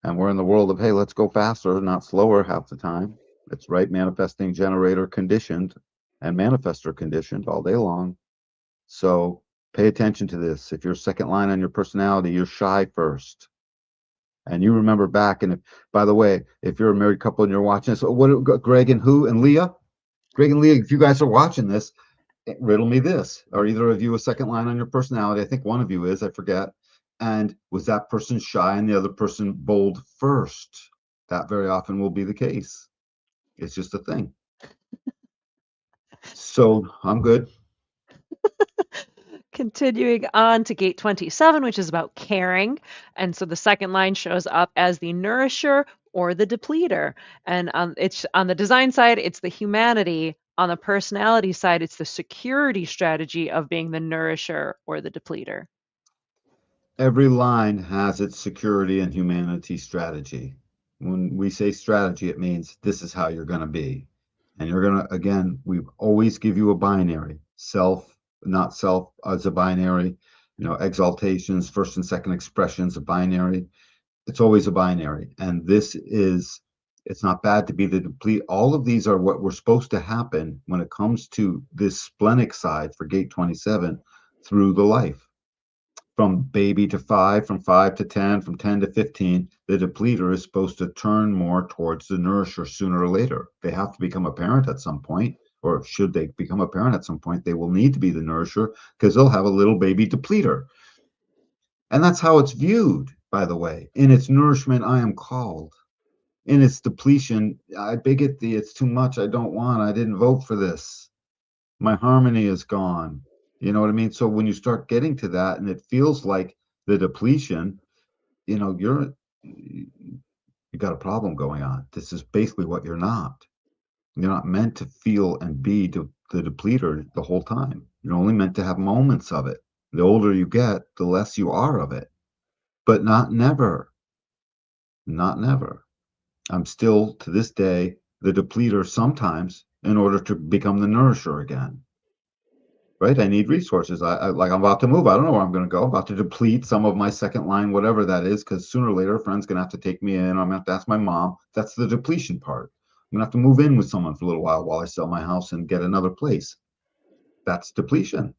And we're in the world of, hey, let's go faster, not slower half the time. It's right, manifesting generator conditioned and manifestor conditioned all day long. So pay attention to this. If you're second line on your personality, you're shy first. And you remember back, and if, by the way, if you're a married couple and you're watching this, Greg and who and Leah? Greg and Leah, if you guys are watching this, riddle me this. Are either of you a second line on your personality? I think one of you is, I forget. And was that person shy and the other person bold first? That very often will be the case. It's just a thing. So I'm good. Continuing on to gate 27, which is about caring. And so the second line shows up as the nourisher or the depleter. And it's on the design side, it's the humanity. On the personality side, it's the security strategy of being the nourisher or the depleter. Every line has its security and humanity strategy. When we say strategy, it means this is how you're going to be. And you're going to, again, we always give you a binary self, not self as a binary, exaltations, first and second expressions, a binary. It's always a binary. And it's not bad to be the deplete. All of these are what were supposed to happen when it comes to this splenic side for gate 27 through the life from baby to 5, from 5 to 10, from 10 to 15, the depleter is supposed to turn more towards the nourisher sooner or later. They have to become a parent at some point, or should they become a parent at some point, they will need to be the nourisher because they'll have a little baby depleter. And that's how it's viewed, by the way. In its nourishment, I am called. In its depletion, I bigot thee, it's too much, I don't want, I didn't vote for this. My harmony is gone. You know what I mean? So when you start getting to that and it feels like the depletion, you got a problem going on. This is basically what you're not. You're not meant to feel and be the depleter the whole time. You're only meant to have moments of it. The older you get, the less you are of it, but not never, not never. I'm still to this day the depleter sometimes in order to become the nourisher again. Right? I need resources. Like I'm about to move. I don't know where I'm going to go. I'm about to deplete some of my second line, whatever that is, because sooner or later a friend's going to have to take me in. I'm going to have to ask my mom. That's the depletion part. I'm going to have to move in with someone for a little while I sell my house and get another place. That's depletion.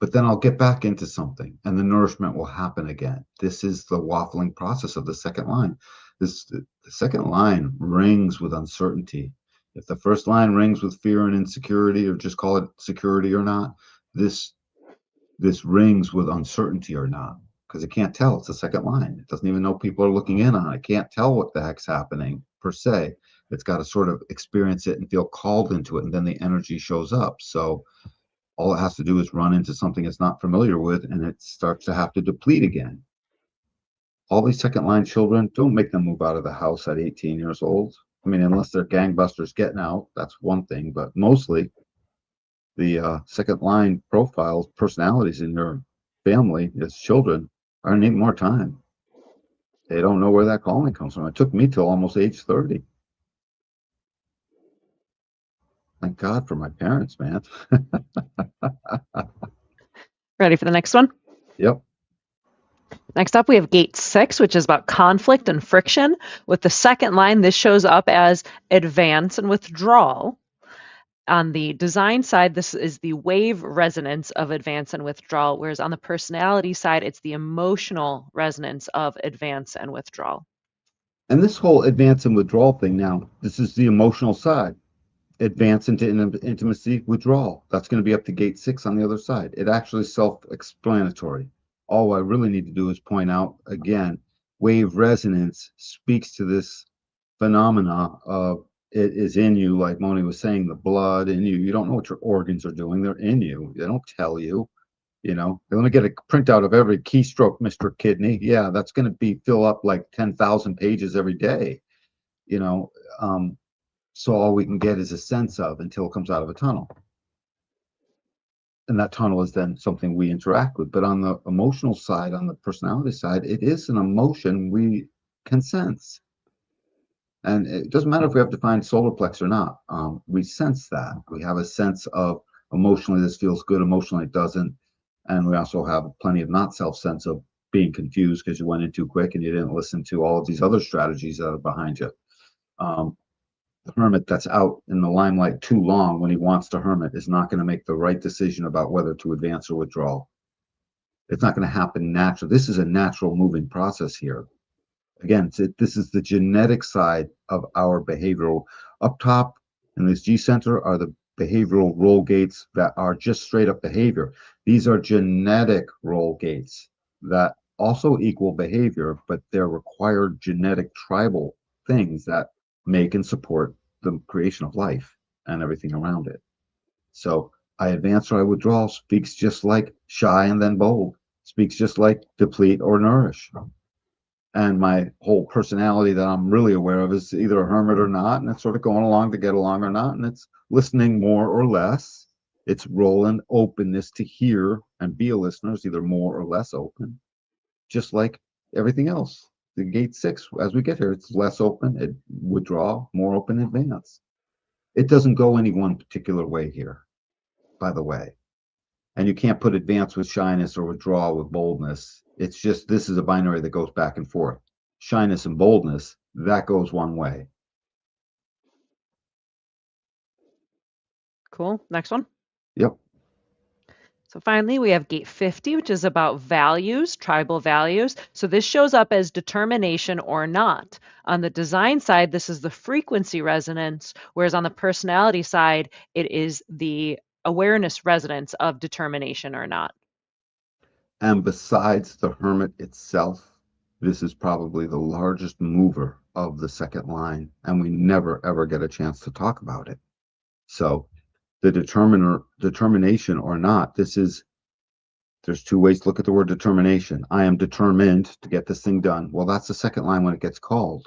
But then I'll get back into something and the nourishment will happen again. This is the waffling process of the second line. The second line rings with uncertainty. If the first line rings with fear and insecurity, or just call it security or not, this this rings with uncertainty or not, because it can't tell. It's the second line. It doesn't even know people are looking in on it. It can't tell what the heck's happening per se. It's got to sort of experience it and feel called into it, and then the energy shows up. So all it has to do is run into something it's not familiar with, and it starts to have to deplete again. All these second line children, don't make them move out of the house at 18 years old. I mean, unless they're gangbusters getting out, that's one thing. But mostly the second line profiles, personalities in your family as children are need more time. They don't know where that calling comes from. It took me till almost age 30. Thank God for my parents, man. Ready for the next one? Yep. Next up, we have gate 6, which is about conflict and friction. With the second line, this shows up as advance and withdrawal. On the design side, this is the wave resonance of advance and withdrawal, whereas on the personality side, it's the emotional resonance of advance and withdrawal. And this whole advance and withdrawal thing now, this is the emotional side. Advance into intimacy, withdrawal. That's going to be up to gate 6 on the other side. It actually is self-explanatory. All I really need to do is point out again, wave resonance speaks to this phenomena of it is in you, like Moni was saying, the blood in you. You don't know what your organs are doing. They're in you. They don't tell you. Let me get a printout of every keystroke, Mr. Kidney. Yeah, that's going to be fill up like 10,000 pages every day. You know, so all we can get is a sense of until it comes out of a tunnel. And that tunnel is then something we interact with. But on the emotional side, on the personality side, it is an emotion we can sense. And it doesn't matter if we have defined solar plex or not. We sense that. We have a sense of emotionally this feels good, emotionally it doesn't. And we also have plenty of not self sense of being confused because you went in too quick and you didn't listen to all of these other strategies that are behind you. The hermit that's out in the limelight too long when he wants to hermit is not going to make the right decision about whether to advance or withdraw. It's not going to happen naturally. This is a natural moving process here. Again, this is the genetic side of our behavioral. Up top in this G center are the behavioral role gates that are just straight up behavior. These are genetic role gates that also equal behavior, but they're required genetic tribal things that make and support the creation of life and everything around it. So I advance or I withdraw speaks just like shy and then bold, speaks just like deplete or nourish. And my whole personality that I'm really aware of is either a hermit or not, and it's sort of going along to get along or not, and it's listening more or less. Its role and openness to hear and be a listener is either more or less open, just like everything else. The gate 6, as we get here, it's less open, it withdraw, more open, advance. It doesn't go any one particular way here, by the way. And you can't put advance with shyness or withdraw with boldness. It's just this is a binary that goes back and forth. Shyness and boldness, that goes one way. Cool. Next one. Yep. So finally, we have gate 50, which is about values, tribal values. So this shows up as determination or not. On the design side, this is the frequency resonance, whereas on the personality side, it is the awareness resonance of determination or not. And besides the hermit itself, this is probably the largest mover of the second line, and we never ever get a chance to talk about it. So the determination or not, there's two ways to look at the word determination. I am determined to get this thing done. Well, that's the second line when it gets called.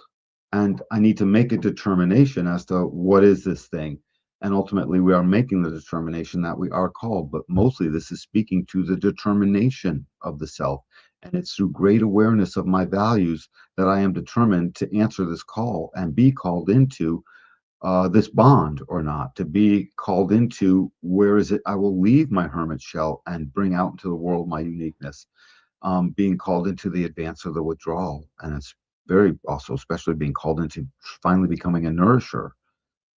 And I need to make a determination as to what is this thing. And ultimately, we are making the determination that we are called. But mostly, this is speaking to the determination of the self. And it's through great awareness of my values that I am determined to answer this call and be called into this bond or not, to be called into where is it I will leave my hermit shell and bring out into the world my uniqueness, being called into the advance or the withdrawal. And it's very also, especially being called into finally becoming a nourisher.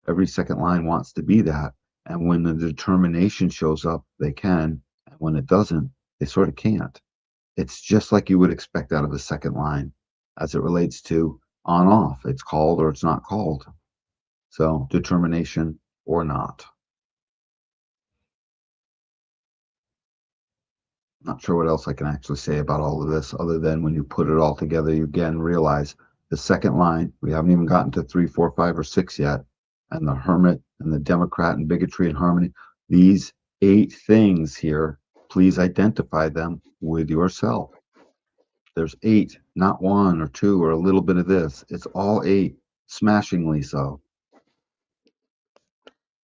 Every second line wants to be that. And when the determination shows up, they can. And when it doesn't, they sort of can't. It's just like you would expect out of the second line as it relates to on off. It's called or it's not called. So determination or not. Not sure what else I can actually say about all of this other than when you put it all together, you again realize the second line, we haven't even gotten to 3, 4, 5, or 6 yet. And the hermit and the Democrat and bigotry and harmony, these 8 things here, please identify them with yourself. There's 8 not one or two or a little bit of this. It's all eight, smashingly so.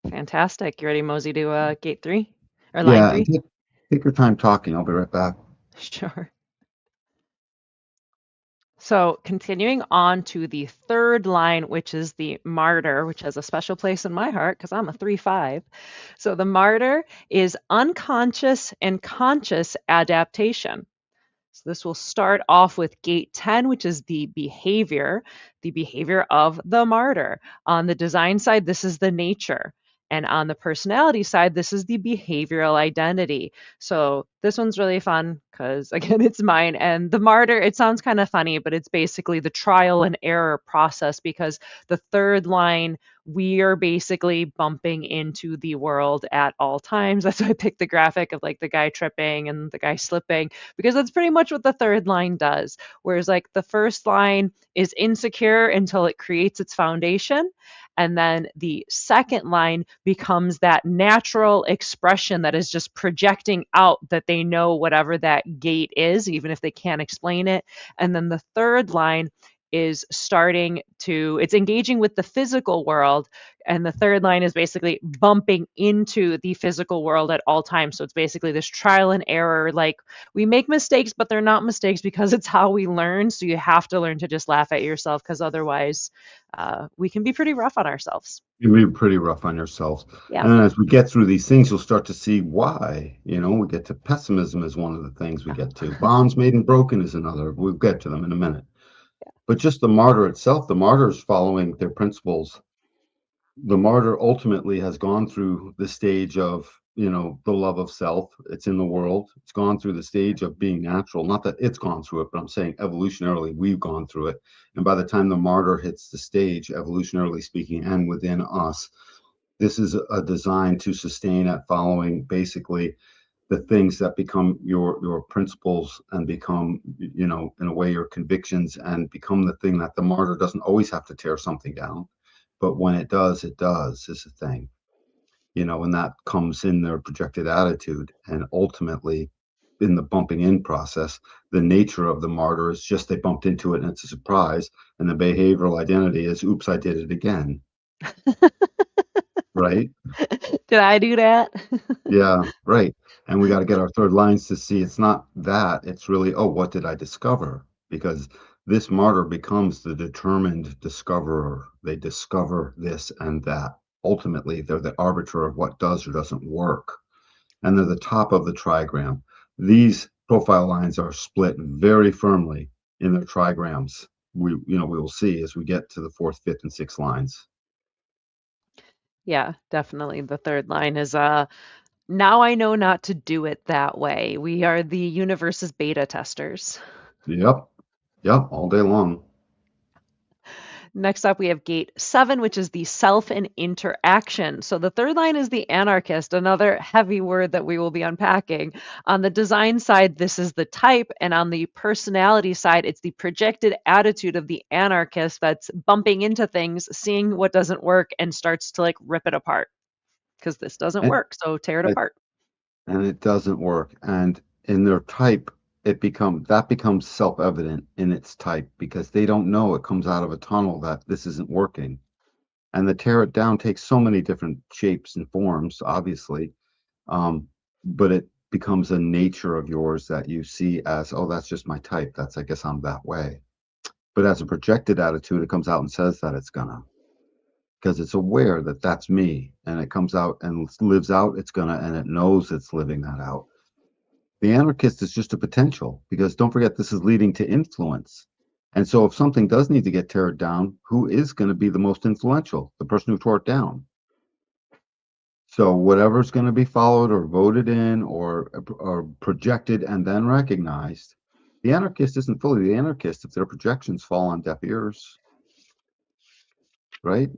Fantastic. You ready, Mosey, to gate three or line Yeah, and three? take your time talking. I'll be right back. Sure. So continuing on to the third line, which is the martyr, which has a special place in my heart because I'm a 3-5. So the martyr is unconscious and conscious adaptation. So this will start off with gate 10, which is the behavior of the martyr. On the design side, this is the nature. And on the personality side, this is the behavioral identity. So this one's really fun because, again, it's mine. And the martyr, it sounds kind of funny, but it's basically the trial and error process because the third line, we are basically bumping into the world at all times. That's why I picked the graphic of like the guy tripping and the guy slipping because that's pretty much what the third line does. Whereas, like, the first line is insecure until it creates its foundation. And then the second line becomes that natural expression that is just projecting out that they know whatever that gate is, even if they can't explain it. And then the third line is it's engaging with the physical world, and the third line is basically bumping into the physical world at all times. So it's basically this trial and error, like, we make mistakes, but they're not mistakes because it's how we learn. So you have to learn to just laugh at yourself because otherwise, we can be pretty rough on ourselves. You'll be pretty rough on yourself. Yeah. And then as we get through these things, you'll start to see why. You know, we get to pessimism is one of the things we get to. Bonds made and broken is another. We'll get to them in a minute. But just the martyr itself, the martyr is following their principles. The martyr ultimately has gone through the stage of, the love of self. It's in the world. It's gone through the stage of being natural. Not that it's gone through it, but I'm saying evolutionarily, we've gone through it. And by the time the martyr hits the stage, evolutionarily speaking, and within us, this is a design to sustain at following basically the things that become your principles and become, in a way, your convictions, and become the thing that the martyr doesn't always have to tear something down, but when it does, is the thing. And that comes in their projected attitude, and ultimately in the bumping in process, the nature of the martyr is just they bumped into it and it's a surprise, and the behavioral identity is, oops, I did it again. Right. Did I do that? Yeah, right. And we got to get our third lines to see it's not that, it's really, oh, what did I discover? Because this martyr becomes the determined discoverer. They discover this and that. Ultimately, they're the arbiter of what does or doesn't work. And they're the top of the trigram. These profile lines are split very firmly in their trigrams. We will see as we get to the fourth, fifth, and sixth lines. Yeah, definitely. The third line is now I know not to do it that way. We are the universe's beta testers. Yep. Yep. All day long. Next up, we have gate 7, which is the self and interaction. So the third line is the anarchist, another heavy word that we will be unpacking. On the design side, this is the type, and on the personality side, it's the projected attitude of the anarchist that's bumping into things, seeing what doesn't work, and starts to like rip it apart because this doesn't And, work. So tear it apart. and it doesn't work. And in their type, that becomes self-evident in its type, because they don't know it comes out of a tunnel that this isn't working. And the tear it down takes so many different shapes and forms, obviously. But it becomes a nature of yours that you see as, oh, that's just my type. I guess I'm that way. But as a projected attitude, it comes out and says that it's gonna, because it's aware that that's me, and it comes out and lives out it's gonna, and it knows it's living that out. The anarchist is just a potential, because don't forget, this is leading to influence. And so if something does need to get teared down, who is going to be the most influential? The person who tore it down. So whatever's going to be followed or voted in or projected and then recognized, the anarchist isn't fully the anarchist if their projections fall on deaf ears, right?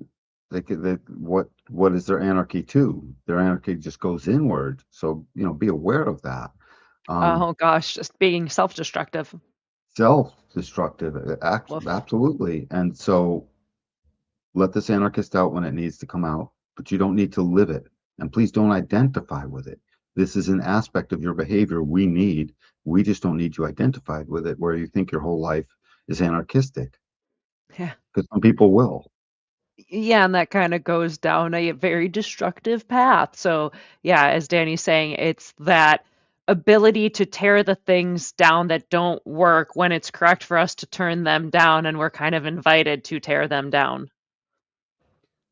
What is their anarchy to? Their anarchy just goes inward. So, be aware of that. Um, Oh gosh, just being self-destructive. Self-destructive, Woof. absolutely. And so let this anarchist out when it needs to come out, but you don't need to live it. And please don't identify with it. This is an aspect of your behavior we need. We just don't need you identified with it, where you think your whole life is anarchistic Yeah. because some people will. Yeah, and that kind of goes down a very destructive path. So, yeah, as Danny's saying, it's that ability to tear the things down that don't work when it's correct for us to turn them down, and we're kind of invited to tear them down.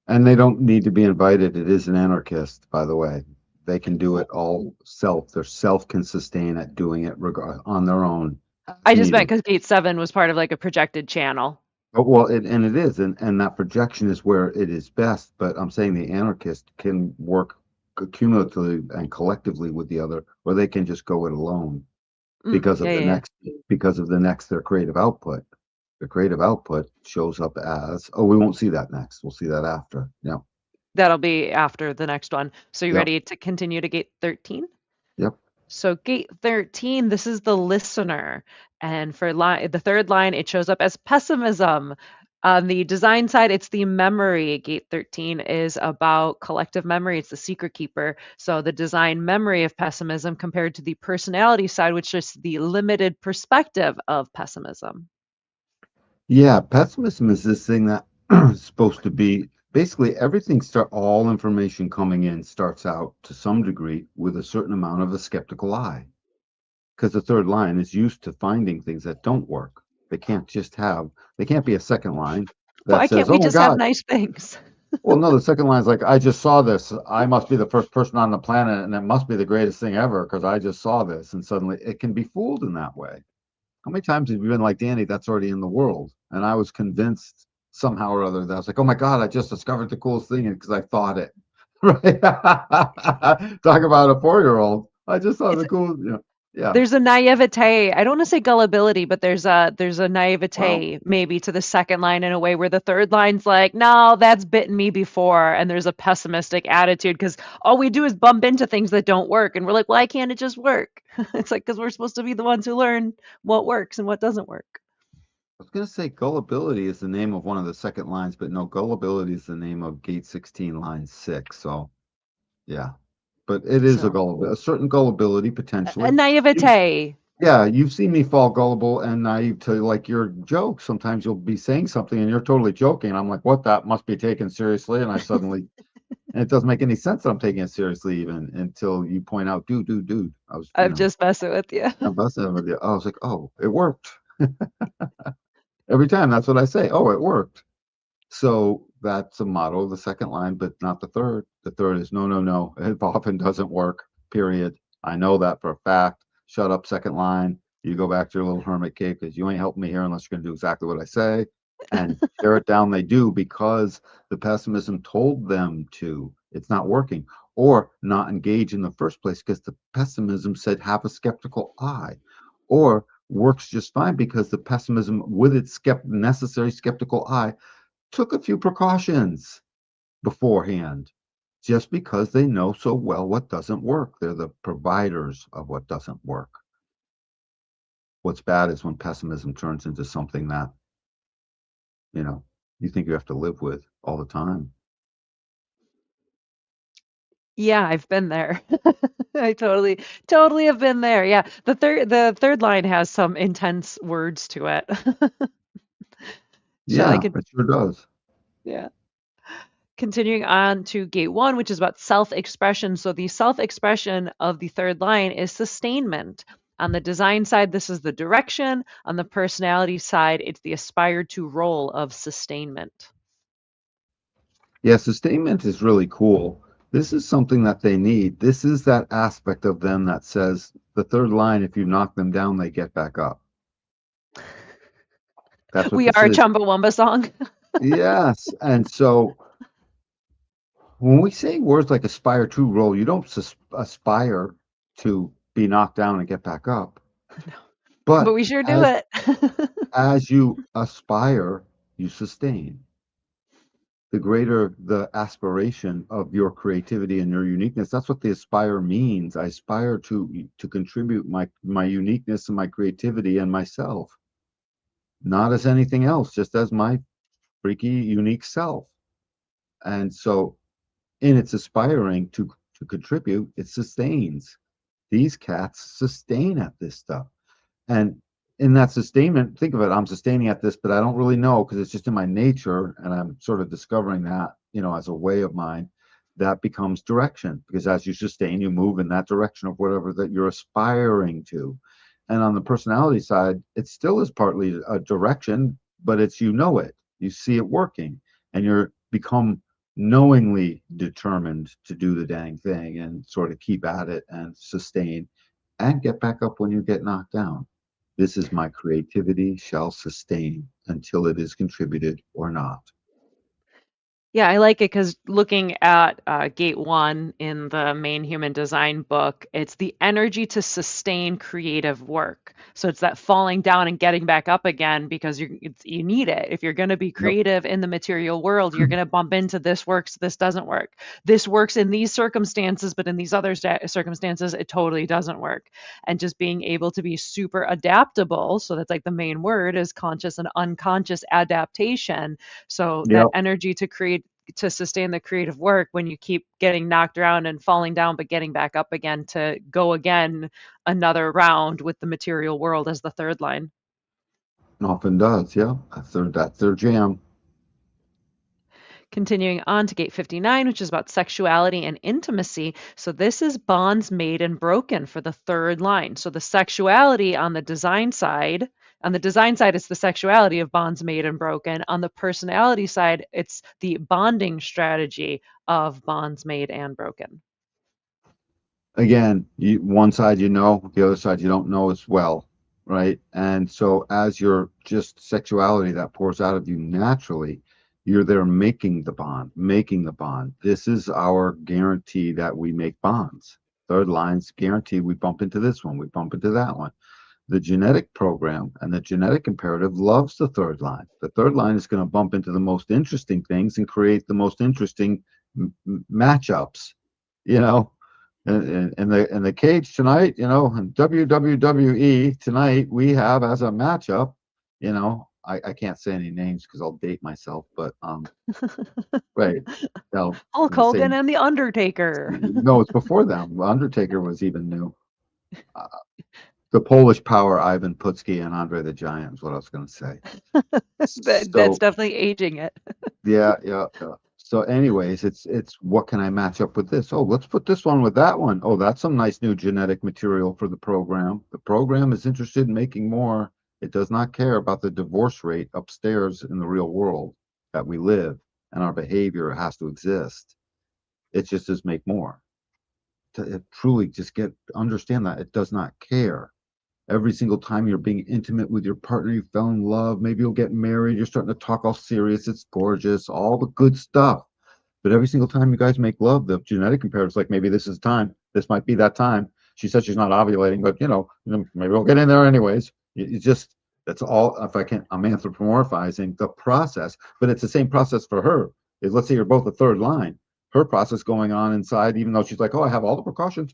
And they don't need to be invited. It is an anarchist, by the way. They can do it all self. Their self can sustain it doing it on their own as I just meant needed. because Gate 7 was part of like a projected channel. But, well, and it is, and that projection is where it is best. But I'm saying the anarchist can work cumulatively and collectively with the other, or they can just go it alone because of Yeah, the yeah, yeah. next their creative output. The creative output shows up as, oh, we won't see that next. We'll see that after. Yeah. That'll be after the next one. So you Yep. ready to continue to Gate 13? Yep. So gate 13, this is the listener. And for the third line, it shows up as pessimism. On the design side, it's the memory. Gate 13 is about collective memory. It's the secret keeper. So the design memory of pessimism compared to the personality side, which is the limited perspective of pessimism. Yeah, pessimism is this thing that is supposed to be basically all information coming in starts out to some degree with a certain amount of a skeptical eye. Because the third line is used to finding things that don't work. They can't be a second line that Why can't says, we oh my just have God. nice things? Well, no, the second line is like, I just saw this. I must be the first person on the planet, and it must be the greatest thing ever because I just saw this. And suddenly it can be fooled in that way. How many times have you been like, Danny, that's already in the world? And I was convinced somehow or other that I was like, oh my God, I just discovered the coolest thing because I thought it. Right? Talk about a 4-year-old. I just saw It's the cool, yeah. There's a naivete. I don't want to say gullibility, but there's a Well, naivete maybe to the second line in a way where the third line's like, no, that's bitten me before, and there's a pessimistic attitude because all we do is bump into things that don't work, and we're like, why can't it just work? It's like because we're supposed to be the ones who learn what works and what doesn't work. I was going to say gullibility is the name of one of the second lines, but no, gullibility is the name of gate 16, line 6. So, yeah. But it is So a certain gullibility a potentially. You, naivete. yeah, you've seen me fall gullible and naive to like your jokes. Sometimes you'll be saying something and you're totally joking. I'm like, what? That must be taken seriously. And it doesn't make any sense that I'm taking it seriously even until you point out, dude. I'm just messing with you. I'm busting with you. I was like, oh, it worked. Every time that's what I say. Oh, it worked. So that's a motto of the second line, but not the third. The third is no, no, no. It often doesn't work, period. I know that for a fact. Shut up, second line. You go back to your little hermit cave because you ain't helping me here unless you're going to do exactly what I say. And tear it down, they do because the pessimism told them to. It's not working. Or not engage in the first place because the pessimism said have a skeptical eye. Or works just fine because the pessimism, with its necessary skeptical eye, took a few precautions beforehand just because they know so well what doesn't work. They're the providers of what doesn't work. What's bad is when pessimism turns into something that, you know, you think you have to live with all the time. Yeah, I've been there. I totally have been there. Yeah. The third line has some intense words to it. Shall I Yeah, could it sure does. yeah. Continuing on to gate 1, which is about self-expression. So the self-expression of the third line is sustainment. On the design side, this is the direction. On the personality side, it's the aspired to role of sustainment. Yeah, sustainment is really cool. This is something that they need. This is that aspect of them that says the third line, if you knock them down, they get back up. That's what We this are a is. Chumbawamba song. Yes. And so when we say words like aspire to roll, you don't aspire to be knocked down and get back up. But But we sure do as it. as you aspire, you sustain. The greater the aspiration of your creativity and your uniqueness, that's what the aspire means. I aspire to contribute my uniqueness and my creativity and myself, not as anything else, just as my freaky unique self. And so in its aspiring to contribute, it sustains. These cats sustain at this stuff. And in that sustainment, think of it, I'm sustaining at this, but I don't really know because it's just in my nature, and I'm sort of discovering that, as a way of mine, that becomes direction. Because as you sustain, you move in that direction of whatever that you're aspiring to. And on the personality side, it still is partly a direction, but it's it, you see it working, and you're become knowingly determined to do the dang thing and sort of keep at it and sustain and get back up when you get knocked down. This is my creativity shall sustain until it is contributed or not. Yeah, I like it because looking at Gate 1 in the main human design book, it's the energy to sustain creative work. So it's that falling down and getting back up again because you need it. If you're going to be Yep. creative in the material world, you're going to bump into this works, this doesn't work. This works in these circumstances, but in these other circumstances, it totally doesn't work. And just being able to be super adaptable. So that's like the main word is conscious and unconscious adaptation. So that Yep. energy to sustain the creative work when you keep getting knocked around and falling down, but getting back up again to go again another round with the material world as the third line. Often does. Yeah. That's their jam. Continuing on to gate 59, which is about sexuality and intimacy. So this is bonds made and broken for the third line. So the sexuality on the design side, it's the sexuality of bonds made and broken. On the personality side, it's the bonding strategy of bonds made and broken. Again, one side the other side you don't know as well, right? And so as your just sexuality that pours out of you naturally, you're there making the bond, making the bond. This is our guarantee that we make bonds. Third line's guarantee we bump into this one, we bump into that one. The genetic program and the genetic imperative loves the third line. The third line is going to bump into the most interesting things and create the most interesting matchups, you know. In the cage tonight, in WWE tonight, we have as a matchup, I can't say any names because I'll date myself, but right, Hulk in the Hogan same. and The Undertaker. No, it's before them. Undertaker was even new. Uh, the Polish Power, Ivan Putski, and Andre the Giant is what I was going to say. That's So definitely aging it. yeah, yeah, yeah. So anyways, it's what can I match up with this? Oh, let's put this one with that one. Oh, that's some nice new genetic material for the program. The program is interested in making more. It does not care about the divorce rate upstairs in the real world that we live, and our behavior has to exist. It just does make more. To truly just understand that it does not care. Every single time you're being intimate with your partner, you fell in love, maybe you'll get married, you're starting to talk all serious, it's gorgeous, all the good stuff. But every single time you guys make love, the genetic imperative's like, maybe this is time. This might be that time. She said she's not ovulating, but maybe we'll get in there anyways. It's just that's all. If I can, I'm anthropomorphizing the process, but it's the same process for her. Is let's say you're both the third line. Her process going on inside, even though she's like, oh, I have all the precautions,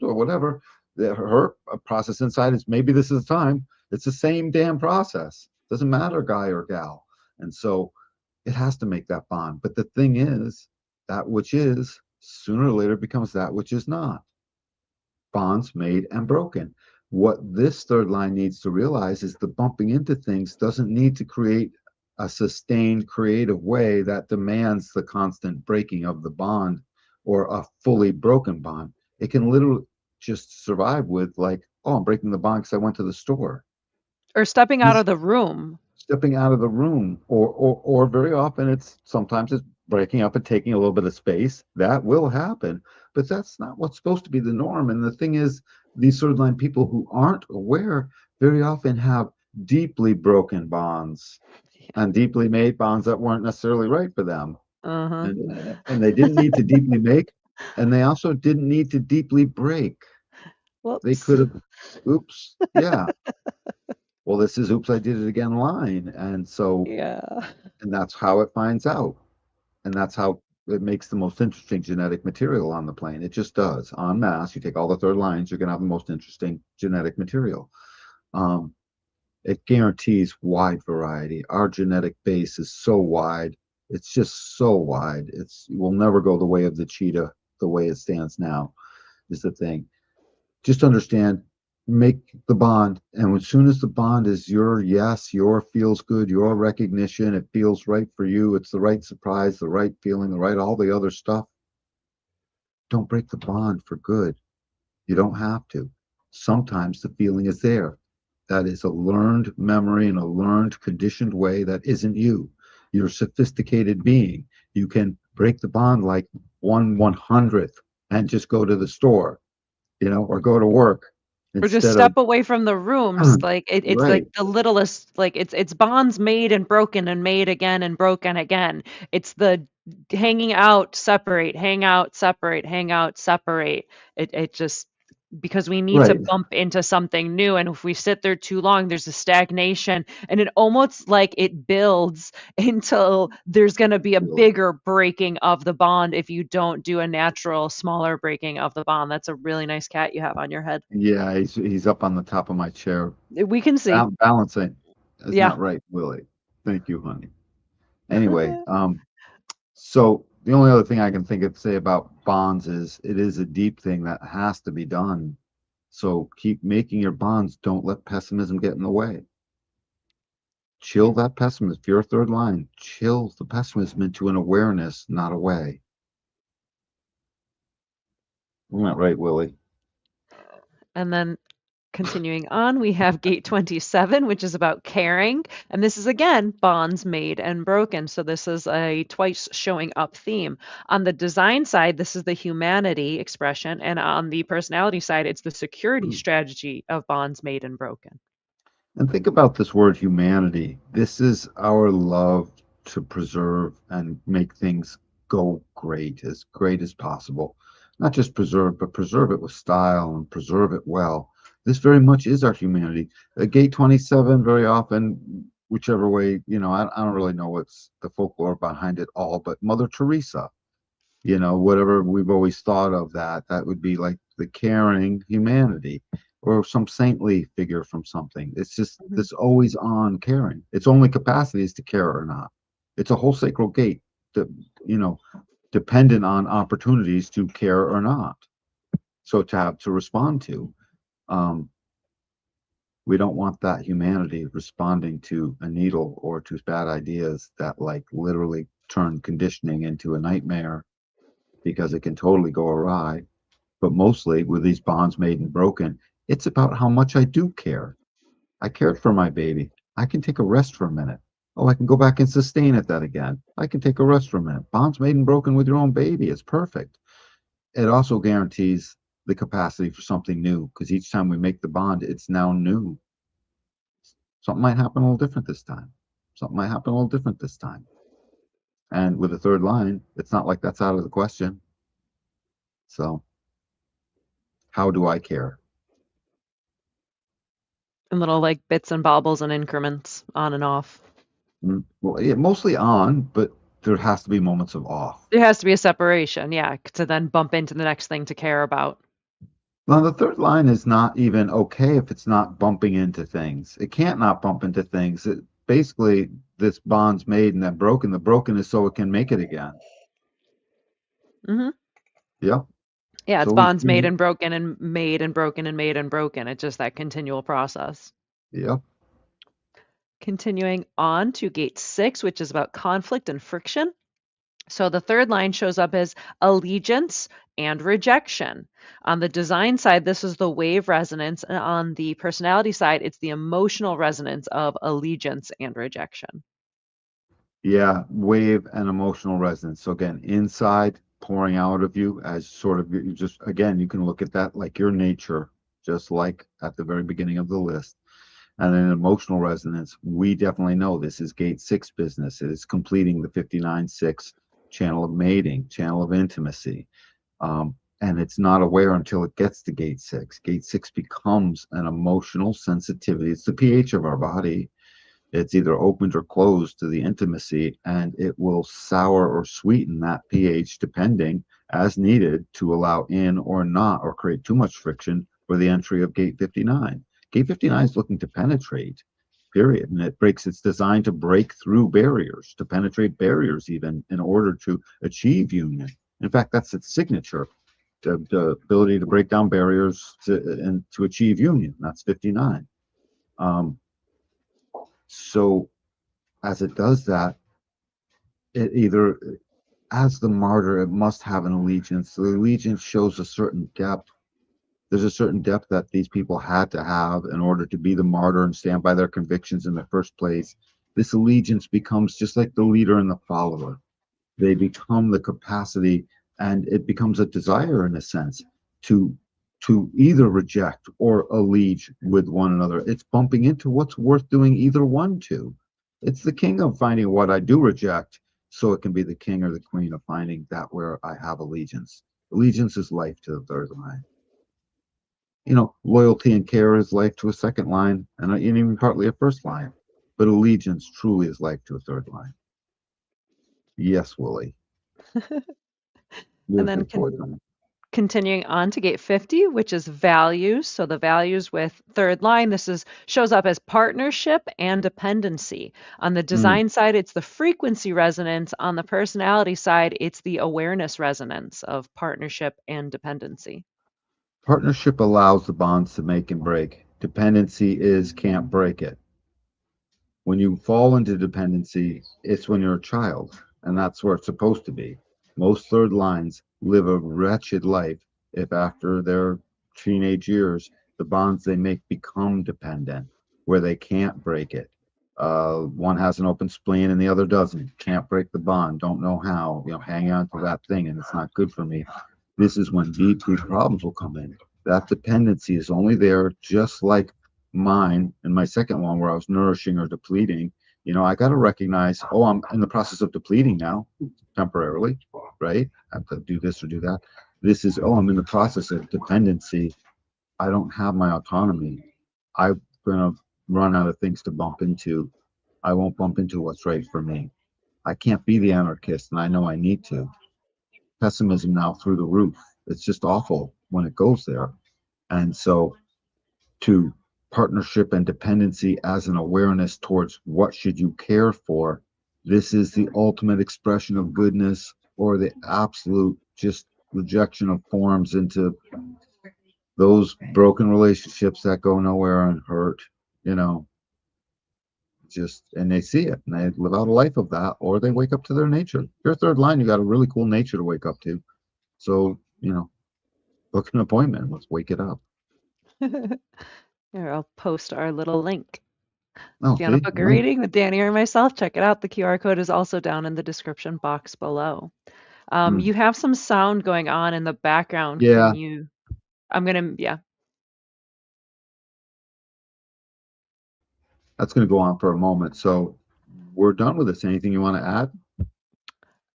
whatever. Her process inside is maybe this is the time. It's the same damn process. Doesn't matter, guy or gal. And so it has to make that bond. But the thing is, that which is sooner or later becomes that which is not. Bonds made and broken. What this third line needs to realize is the bumping into things doesn't need to create a sustained creative way that demands the constant breaking of the bond or a fully broken bond. It can literally just survive with, like, oh, I'm breaking the bond because I went to the store. Or stepping out This of the room. stepping out of the room, or very often it's breaking up and taking a little bit of space. That will happen, but that's not what's supposed to be the norm. And the thing is, these third line people who aren't aware very often have deeply broken bonds and deeply made bonds that weren't necessarily right for them, Uh-huh. and they didn't need to deeply make, and they also didn't need to deeply break. They Whoops. could have, oops, yeah, well, this is oops, I did it again line. Yeah. And that's how it finds out. And that's how it makes the most interesting genetic material on the plane. It just does. En masse, you take all the third lines, you're going to have the most interesting genetic material. Um, it guarantees wide variety. Our genetic base is so wide. It's just so wide. It will never go the way of the cheetah the way it stands now, is the thing. Just understand make the bond, and as soon as the bond is your yes, your feels good, your recognition, it feels right for you, it's the right surprise, the right feeling, the right all the other stuff, don't break the bond for good. You don't have to. Sometimes the feeling is there. That is a learned memory in a learned, conditioned way that isn't you. You're a sophisticated being. You can break the bond like 1/100th and just go to the store, or go to work Or just instead of step away from the rooms, like, it's like right, the littlest, like, it's bonds made and broken and made again and broken again. It's the hanging out, separate, hang out, separate, hang out, separate. It just because we need to right. bump into something new, and if we sit there too long, there's a stagnation, and it almost like it builds until there's gonna be a Really. bigger breaking of the bond if you don't do a natural, smaller breaking of the bond. That's a really nice cat you have on your head. Yeah, he's up on the top of my chair. We can see. Balancing is Yeah. not right, Willie. Thank you, honey. Anyway, so the only other thing I can think of to say about bonds is it is a deep thing that has to be done. So keep making your bonds. Don't let pessimism get in the way. Chill that pessimism. If you're a third line, chill the pessimism into an awareness, not a way. Isn't that right, Willie? And then continuing on, we have gate 27, which is about caring. And this is again bonds made and broken. So this is a twice showing up theme. On the design side, this is the humanity expression. And on the personality side, it's the security strategy of bonds made and broken. And think about this word humanity. This is our love to preserve and make things go great as possible. Not just preserve, but preserve it with style and preserve it well. This very much is our humanity. Gate 27, very often, whichever way, I don't really know what's the folklore behind it all, but Mother Teresa, whatever we've always thought of that would be like the caring humanity or some saintly figure from something. It's just Mhm. this always on caring. Its only capacity is to care or not. It's a whole sacred gate that, you know, dependent on opportunities to care or not. So to have to respond to, um, we don't want that humanity responding to a needle or to bad ideas that like literally turn conditioning into a nightmare because it can totally go awry. But mostly with these bonds made and broken, it's about how much I do care. I cared for my baby. I can take a rest for a minute. Oh, I can go back and sustain at that again. I can take a rest for a minute. Bonds made and broken with your own baby is perfect. It also guarantees the capacity for something new because each time we make the bond, it's now new. Something might happen a little different this time. Something might happen a little different this time. And with the third line, it's not like that's out of the question. So, how do I care? And little like bits and bobbles and increments on and off. Well, yeah, mostly on, but there has to be moments of off. There has to be a separation, yeah, to then bump into the next thing to care about. Now, the third line is not even okay if it's not bumping into things. It can't not bump into things. Basically, this bond's made and then broken. The broken is so it can make it again. Hmm. Yep. Yeah, it's So we, bonds made and broken and made and broken and made and broken. It's just that continual process. yep. Continuing on to gate 6, which is about conflict and friction. So the third line shows up as allegiance and rejection. On the design side, this is the wave resonance, and on the personality side, it's the emotional resonance of allegiance and rejection. Yeah. Wave and emotional resonance. So again, inside pouring out of you as sort of you just again, you can look at that like your nature, just like at the very beginning of the list. And then emotional resonance, we definitely know this is gate 6 business. It is completing the 59-6 channel of mating, channel of intimacy. And it's not aware until it gets to gate 6. Gate 6 becomes an emotional sensitivity. It's the pH of our body. It's either opened or closed to the intimacy, and it will sour or sweeten that pH depending as needed to allow in or not, or create too much friction for the entry of gate 59. Gate 59 is looking to penetrate, period. And it's designed to break through barriers, to penetrate barriers even in order to achieve union. In fact, that's its signature. the ability to break down barriers and to achieve union. That's 59. Um, so as it does that, it either, as the martyr, it must have an allegiance. The allegiance shows a certain depth. There's a certain depth that these people had to have in order to be the martyr and stand by their convictions in the first place. This allegiance becomes just like the leader and the follower. They become the capacity, and it becomes a desire in a sense to either reject or allege with one another. It's bumping into what's worth doing either one to. It's the king of finding what I do reject, so it can be the king or the queen of finding that where I have allegiance. Allegiance is life to the third line. Loyalty and care is life to a second line, and even partly a first line. But allegiance truly is life to a third line. Yes, Willie. And Live then before them. continuing on to gate 50, which is values. So the values with third line, this is shows up as partnership and dependency. On the Mm. design side, it's the frequency resonance. On the personality side, it's the awareness resonance of partnership and dependency. Partnership allows the bonds to make and break. Dependency is can't break it. When you fall into dependency, it's when you're a child, and that's where it's supposed to be. Most third lines live a wretched life if after their teenage years, the bonds they make become dependent, where they can't break it. One has an open spleen and the other doesn't. Can't break the bond. Don't know how. Hang on to that thing, and it's not good for me. This is when deep, deep problems will come in. That dependency is only there, just like mine and my second one, where I was nourishing or depleting. I got to recognize, oh, I'm in the process of depleting now, temporarily, right? I have to do this or do that. This is, oh, I'm in the process of dependency. I don't have my autonomy. I'm going to run out of things to bump into. I won't bump into what's right for me. I can't be the anarchist, and I know I need to. Pessimism now through the roof. It's just awful when it goes there. And so, to partnership and dependency as an awareness towards what should you care for, this is the ultimate expression of goodness, or the absolute just rejection of forms into those broken relationships that go nowhere and hurt, you know, and they see it and they live out a life of that, or they wake up to their nature. Your third line, you got a really cool nature to wake up to. So, book an appointment. Let's wake it up. Here, I'll post our little link. Oh, If you want to see, book a link. reading with Danny or myself, check it out. The QR code is also down in the description box below. Hmm. You have some sound going on in the background. Can Yeah, you? I'm gonna, yeah. that's going to go on for a moment. So we're done with this. Anything you want to add?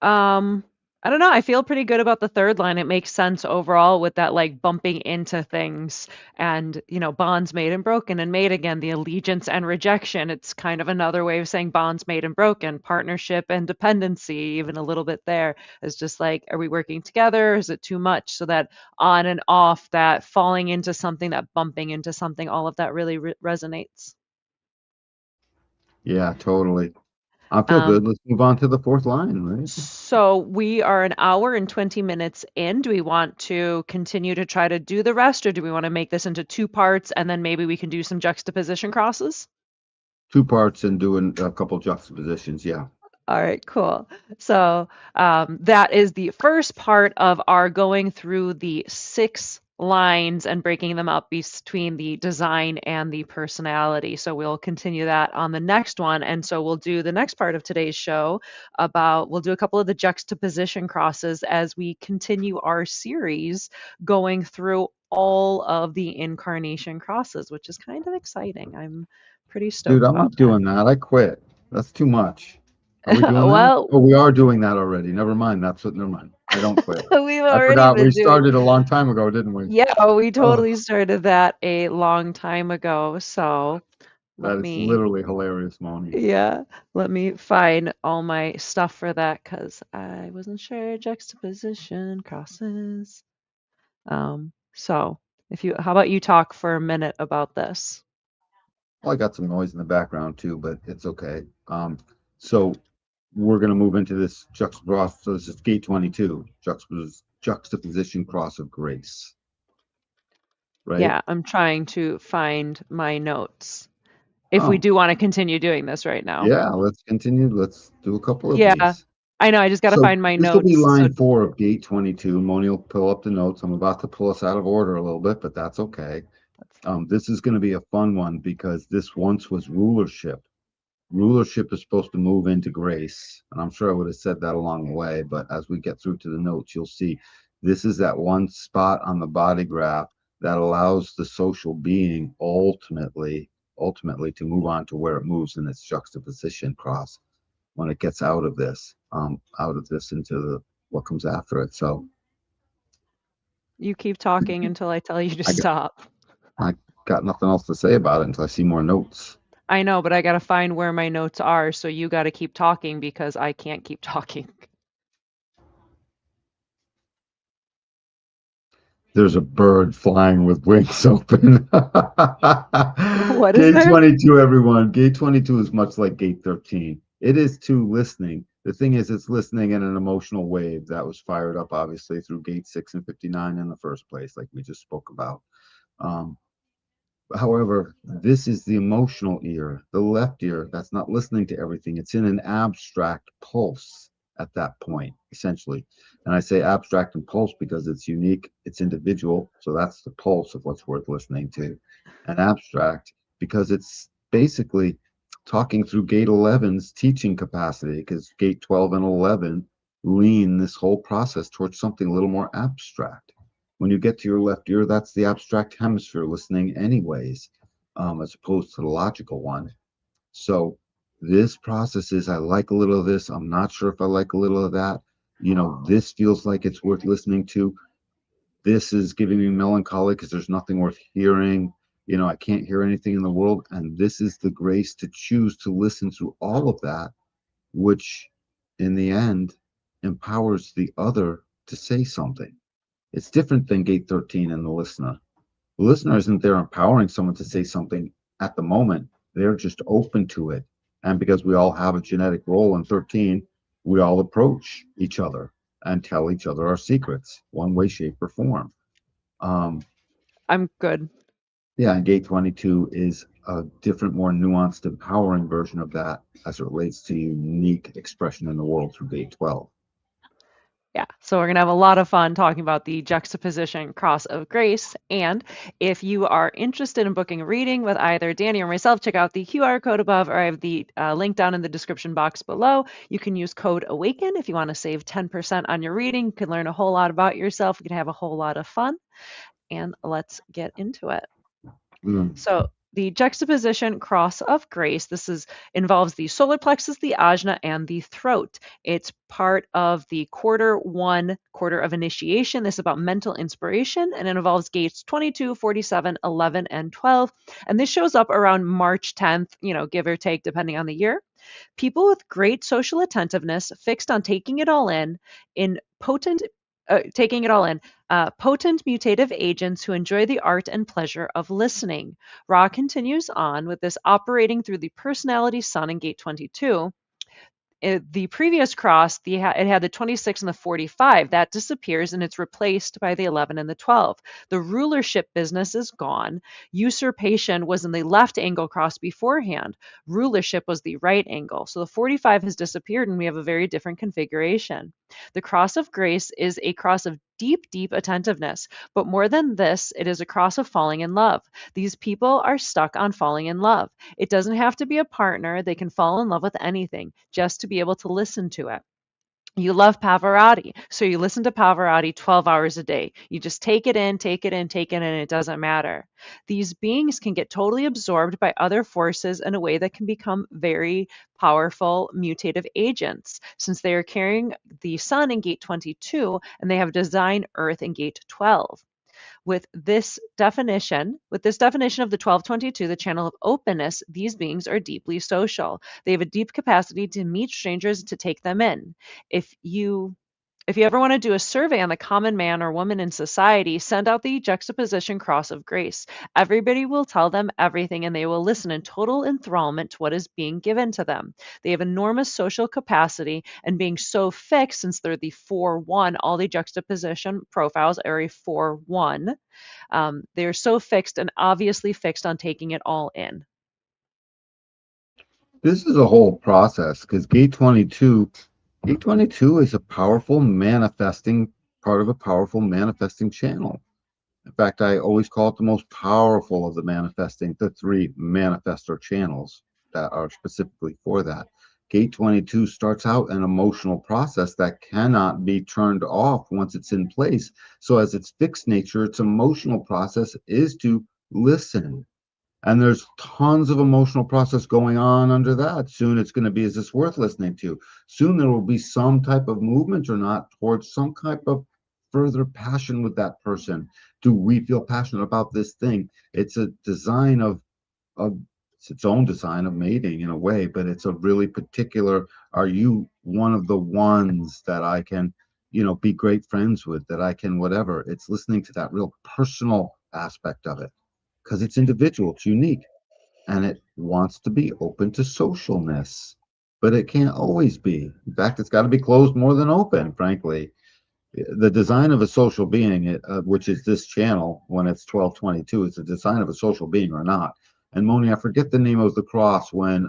Um, I don't know. I feel pretty good about the third line. It makes sense overall with that like bumping into things and, bonds made and broken and made again, the allegiance and rejection. It's kind of another way of saying bonds made and broken, partnership and dependency, even a little bit there. It's just like, are we working together? Is it too much? So that on and off, that falling into something, that bumping into something, all of that really resonates. Yeah, totally. I feel Um, good. Let's move on to the fourth line, right? So we are an hour and 20 minutes in. Do we want to continue to try to do the rest, or do we want to make this into two parts and then maybe we can do some juxtaposition crosses? Two parts and doing a couple juxtapositions. Yeah. All right, cool. So that is the first part of our going through the 6 lines and breaking them up between the design and the personality. So we'll continue that on the next one. And so we'll do the next part of today's show we'll do a couple of the juxtaposition crosses as we continue our series going through all of the incarnation crosses, which is kind of exciting. I'm pretty Dude, stoked I'm about not that. doing that. I quit. That's too much. Are we doing that? Well, Oh, we are doing that already. Never mind. Never mind. I don't quit. we've I already forgot we been doing. started a long time ago, didn't we? Yeah, we Oh, totally started that a long time ago. So let that is me, literally hilarious, Moni. yeah, let me find all my stuff for that because I wasn't sure. Juxtaposition crosses. So how about you talk for a minute about this? Well, I got some noise in the background too, but it's okay. So we're going to move into this juxtaposition. So this is gate 22, juxtaposition cross of grace, right? Yeah, I'm trying to find my notes. If we Oh, do want to continue doing this right now. yeah, let's continue. Let's do a couple of Yeah, these. I know. I just got to So find my this will be notes. So line 4 of gate 22. Moni will pull up the notes. I'm about to pull us out of order a little bit, but that's okay. that's fine. This is going to be a fun one because this once was rulership. Rulership is supposed to move into grace, and I'm sure I would have said that along the way, but as we get through to the notes, you'll see this is that one spot on the body graph that allows the social being ultimately to move on to where it moves in its juxtaposition cross when it gets out of this into what comes after it. So You keep talking until I tell you to I got stop. I got nothing else to say about it until I see more notes. I know, but I got to find where my notes are. So you got to keep talking because I can't keep talking. There's a bird flying with wings open. What is Gate there? 22, everyone. Gate 22 is much like gate 13. It is too listening. The thing is, it's listening in an emotional wave that was fired up, obviously, through gate 6 and 59 in the first place, like we just spoke about. Um, However, this is the emotional ear, the left ear that's not listening to everything. It's in an abstract pulse at that point, essentially. And I say abstract and pulse because it's unique, it's individual. So that's the pulse of what's worth listening to. And abstract because it's basically talking through gate 11's teaching capacity, because gate 12 and 11 lean this whole process towards something a little more abstract. When you get to your left ear, that's the abstract hemisphere listening, anyways, as opposed to the logical one. So this process is I like a little of this. I'm not sure if I like a little of that. This feels like it's worth listening to. This is giving me melancholy because there's nothing worth hearing. I can't hear anything in the world. And this is the grace to choose to listen through all of that, which in the end empowers the other to say something. It's different than gate 13 and the listener. The listener isn't there empowering someone to say something at the moment. They're just open to it. And because we all have a genetic role in 13, we all approach each other and tell each other our secrets, one way, shape, or form. Um, I'm good. yeah, and gate 22 is a different, more nuanced, empowering version of that as it relates to unique expression in the world through gate 12. Yeah, so we're going to have a lot of fun talking about the juxtaposition cross of grace. And if you are interested in booking a reading with either Danny or myself, check out the QR code above, or I have the link down in the description box below. You can use code AWAKEN if you want to save 10% on your reading. You can learn a whole lot about yourself. You can have a whole lot of fun. And let's get into it. Mm. So the juxtaposition cross of grace, this involves the solar plexus, the ajna, and the throat. It's part of the quarter one, quarter of initiation. This is about mental inspiration, and it involves gates 22, 47, 11, and 12. And this shows up around March 10th, give or take, depending on the year. People with great social attentiveness, fixed on in potent, taking it all in, potent mutative agents who enjoy the art and pleasure of listening. Ra continues on with this operating through the personality sun in gate 22. The previous cross, it had the 26 and the 45. That disappears and it's replaced by the 11 and the 12. The rulership business is gone. Usurpation was in the left angle cross beforehand. Rulership was the right angle. So the 45 has disappeared and we have a very different configuration. The cross of grace is a cross of deep, deep attentiveness. But more than this, it is a cross of falling in love. These people are stuck on falling in love. It doesn't have to be a partner. They can fall in love with anything just to be able to listen to it. You love Pavarotti, so you listen to Pavarotti 12 hours a day. You just take it in, take it in, take it in, and it doesn't matter. These beings can get totally absorbed by other forces in a way that can become very powerful mutative agents, since they are carrying the sun in gate 22 and they have design earth in gate 12. With this definition of the 1222, the channel of openness, these beings are deeply social. They have a deep capacity to meet strangers, to take them in. If you If you ever want to do a survey on the common man or woman in society, send out the juxtaposition cross of grace. Everybody will tell them everything and they will listen in total enthrallment to what is being given to them. They have enormous social capacity, and being so fixed, since they're the 4 1, all the juxtaposition profiles are a 4 1. They're so fixed and obviously fixed on taking it all in. This is a whole process because gate 22 is a powerful manifesting part of a powerful manifesting channel. In fact, I always call it the most powerful of the manifesting, the three manifestor channels that are specifically for that. Gate 22 starts out an emotional process that cannot be turned off once it's in place. So, as its fixed nature, its emotional process is to listen. And there's tons of emotional process going on under that. Soon it's going to be, is this worth listening to? Soon there will be some type of movement or not towards some type of further passion with that person. Do we feel passionate about this thing? It's a design of it's its own design of mating in a way, but it's a really particular, are you one of the ones that I can, be great friends with, that I can whatever. It's listening to that real personal aspect of it because it's individual, it's unique, and it wants to be open to socialness, but it can't always be. In fact, it's got to be closed more than open, frankly. The design of a social being, which is this channel when it's 1222, it's the design of a social being or not. And Moni, I forget the name of the cross when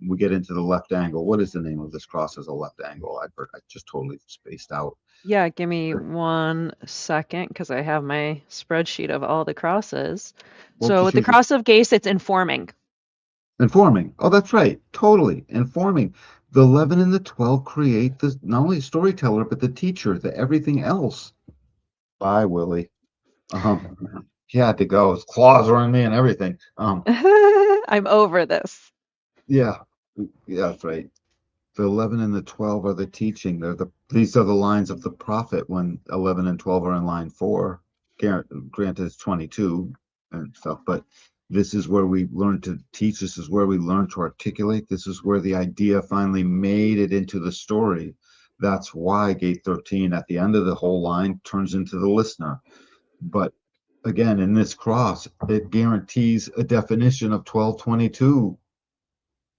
we get into the left angle. What is the name of this cross as a left angle? I just totally spaced out. Yeah, give me 1 second because I have my spreadsheet of all the crosses. Well, So just with the use this. cross of Gaze, it's informing. Informing. Oh, that's right. Totally. Informing. The 11 and the 12 create the not only the storyteller, but the teacher, the everything else. Bye, Willie. He had to go. His claws are on me and everything. I'm over this. Yeah, yeah, that's right. The 11 and the 12 are the teaching. These are the lines of the prophet when 11 and 12 are in line 4. Granted, it's 22 and stuff, but this is where we learn to teach. This is where we learn to articulate. This is where the idea finally made it into the story. That's why gate 13 at the end of the whole line turns into the listener. But again, in this cross, it guarantees a definition of 1222.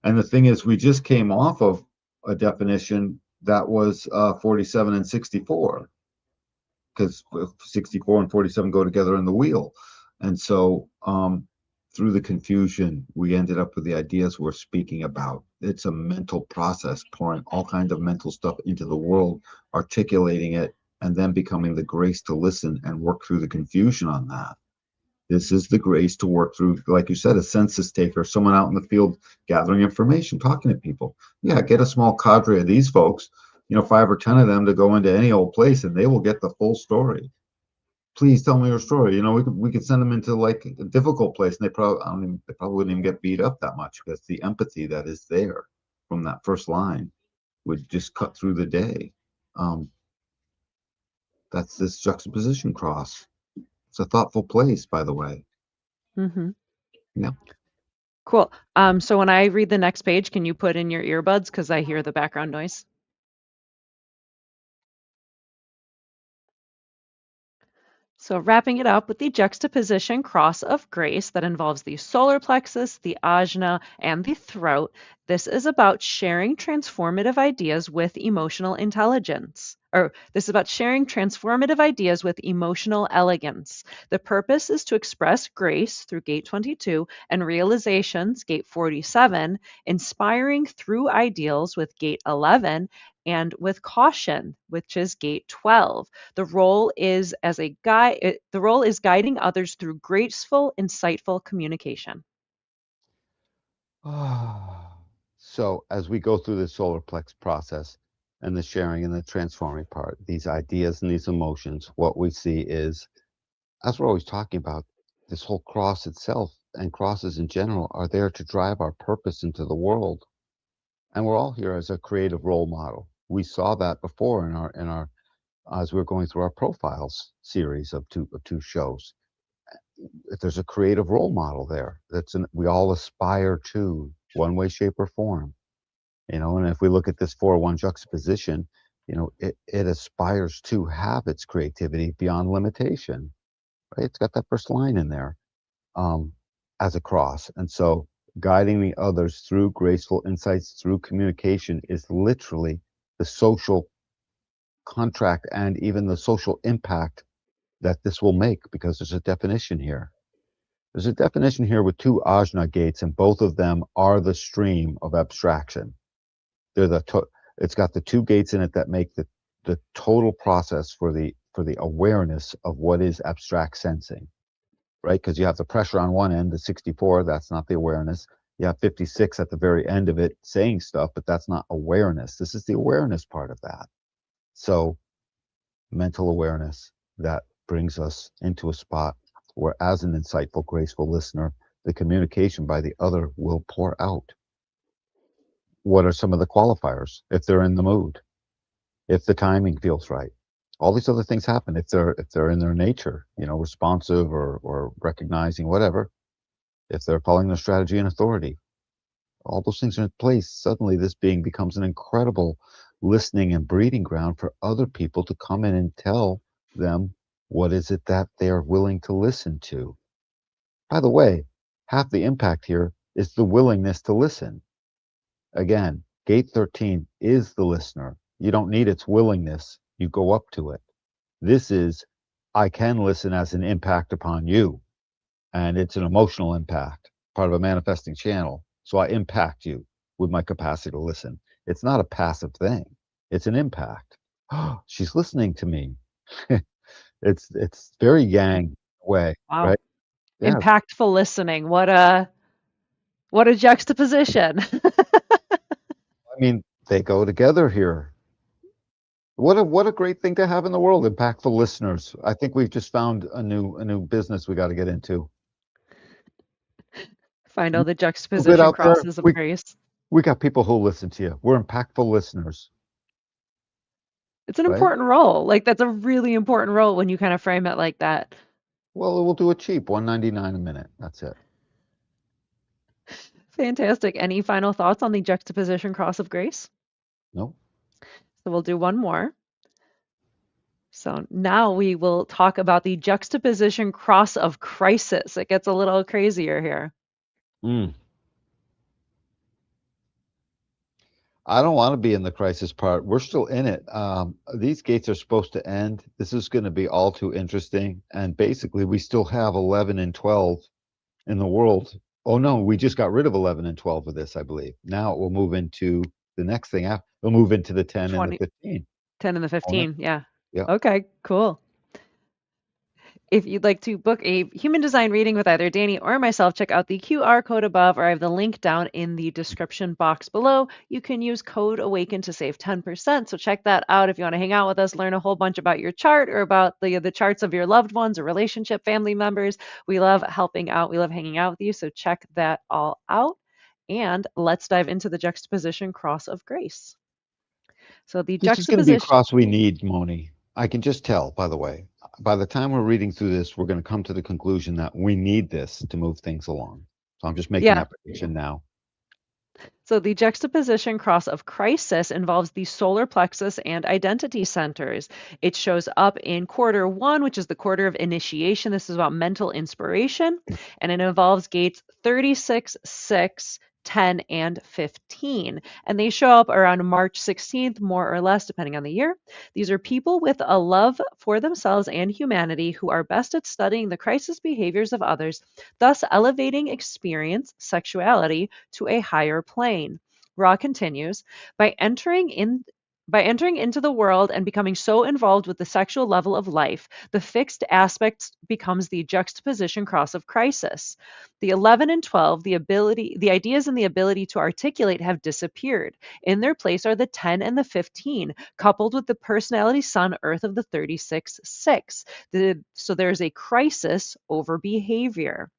And the thing is, we just came off of a definition that was 47 and 64, because 64 and 47 go together in the wheel. And so through the confusion, we ended up with the ideas we're speaking about. It's a mental process, pouring all kinds of mental stuff into the world, articulating it, and then becoming the grace to listen and work through the confusion on that. This is the grace to work through, like you said, a census taker, someone out in the field gathering information, talking to people. Yeah, get a small cadre of these folks, 5 or 10 of them to go into any old place and they will get the full story. Please tell me your story. We could send them into like a difficult place and they probably wouldn't even get beat up that much because the empathy that is there from that first line would just cut through the day. Um, that's this juxtaposition cross. It's a thoughtful place, by the way. Hmm. Yeah. Cool. So when I read the next page, can you put in your earbuds because I hear the background noise? So, wrapping it up with the juxtaposition cross of grace that involves the solar plexus, the ajna, and the throat, this is about sharing transformative ideas with emotional intelligence. Or, this is about sharing transformative ideas with emotional elegance. The purpose is to express grace through gate 22 and realizations, gate 47, inspiring through ideals with gate 11, and with caution, which is gate 12. The role is guiding others through graceful, insightful communication. So as we go through the solar plex process and the sharing and the transforming part, these ideas and these emotions, what we see is, as we're always talking about, this whole cross itself and crosses in general are there to drive our purpose into the world. And we're all here as a creative role model. We saw that before in our as we are going through our profiles series of two shows. If there's a creative role model there, we all aspire to one way, shape, or form. And if we look at this 4-1 juxtaposition, it aspires to have its creativity beyond limitation, right? It's got that first line in there, um, as a cross. And so guiding the others through graceful insights, through communication is literally the social contract and even the social impact that this will make because there's a definition here. There's a definition here with two ajna gates, and both of them are the stream of abstraction. They're it's got the two gates in it that make the total process for the awareness of what is abstract sensing, right? Because you have the pressure on one end, the 64, that's not the awareness. You have 56 at the very end of it saying stuff, but that's not awareness. This is the awareness part of that. So mental awareness that brings us into a spot where, as an insightful, graceful listener, the communication by the other will pour out. What are some of the qualifiers? If they're in the mood, if the timing feels right, all these other things happen. If they're in their nature, responsive or recognizing whatever, if they're following their strategy and authority, all those things are in place. Suddenly, this being becomes an incredible listening and breeding ground for other people to come in and tell them what is it that they're willing to listen to. By the way, half the impact here is the willingness to listen. Again, gate 13 is the listener. You don't need its willingness. You go up to it. This is, I can listen as an impact upon you. And it's an emotional impact, part of a manifesting channel. So I impact you with my capacity to listen. It's not a passive thing. It's an impact. Oh, she's listening to me. It's very yang way, Wow. right? Yeah. Impactful listening. What a juxtaposition. I mean, they go together here. What a great thing to have in the world, impactful listeners. I think we've just found a new business we got to get into. Find all the Move it juxtaposition out there. crosses of We grace. we got people who listen to you. We're impactful listeners, It's an right? important role. Like that's a really important role when you kind of frame it like that. Well, we'll do it cheap, 199 a minute. That's it. Fantastic. Any final thoughts on the juxtaposition cross of grace? No. So we'll do one more. So now we will talk about the juxtaposition cross of crisis. It gets a little crazier here. Mm. I don't want to be in the crisis part. We're still in it. These gates are supposed to end. This is going to be all too interesting. And basically, we still have 11 and 12 in the world. Oh, no, we just got rid of 11 and 12 of this, I believe. Now it will move into the next thing. We'll move into the 10 and the 20, 15. 10 and the On it. 15. Yeah. Yeah. Okay, cool. If you'd like to book a human design reading with either Danny or myself, check out the QR code above, or I have the link down in the description box below. You can use code AWAKEN to save 10%. So check that out if you want to hang out with us, learn a whole bunch about your chart or about the charts of your loved ones or relationship, family members. We love helping out. We love hanging out with you. So check that all out. And let's dive into the juxtaposition cross of grace. So the This is going to be a juxtaposition, cross we need, Moni. I can just tell, by the way. By the time we're reading through this, we're going to come to the conclusion that we need this to move things along. So I'm just making yeah, that prediction now. so the juxtaposition cross of crisis involves the solar plexus and identity centers. It shows up in quarter one, which is the quarter of initiation. This is about mental inspiration, and it involves gates 36, 6, 10, and 15. And they show up around March 16th, more or less, depending on the year. These are people with a love for themselves and humanity who are best at studying the crisis behaviors of others, thus elevating experience, sexuality, to a higher plane. Ra continues, by entering in by entering into the world and becoming so involved with the sexual level of life, the fixed aspect becomes the juxtaposition cross of crisis. The 11 and 12, the ideas and the ability to articulate have disappeared. In their place are the 10 and the 15, coupled with the personality sun earth of the 36 6. So there's a crisis over behavior.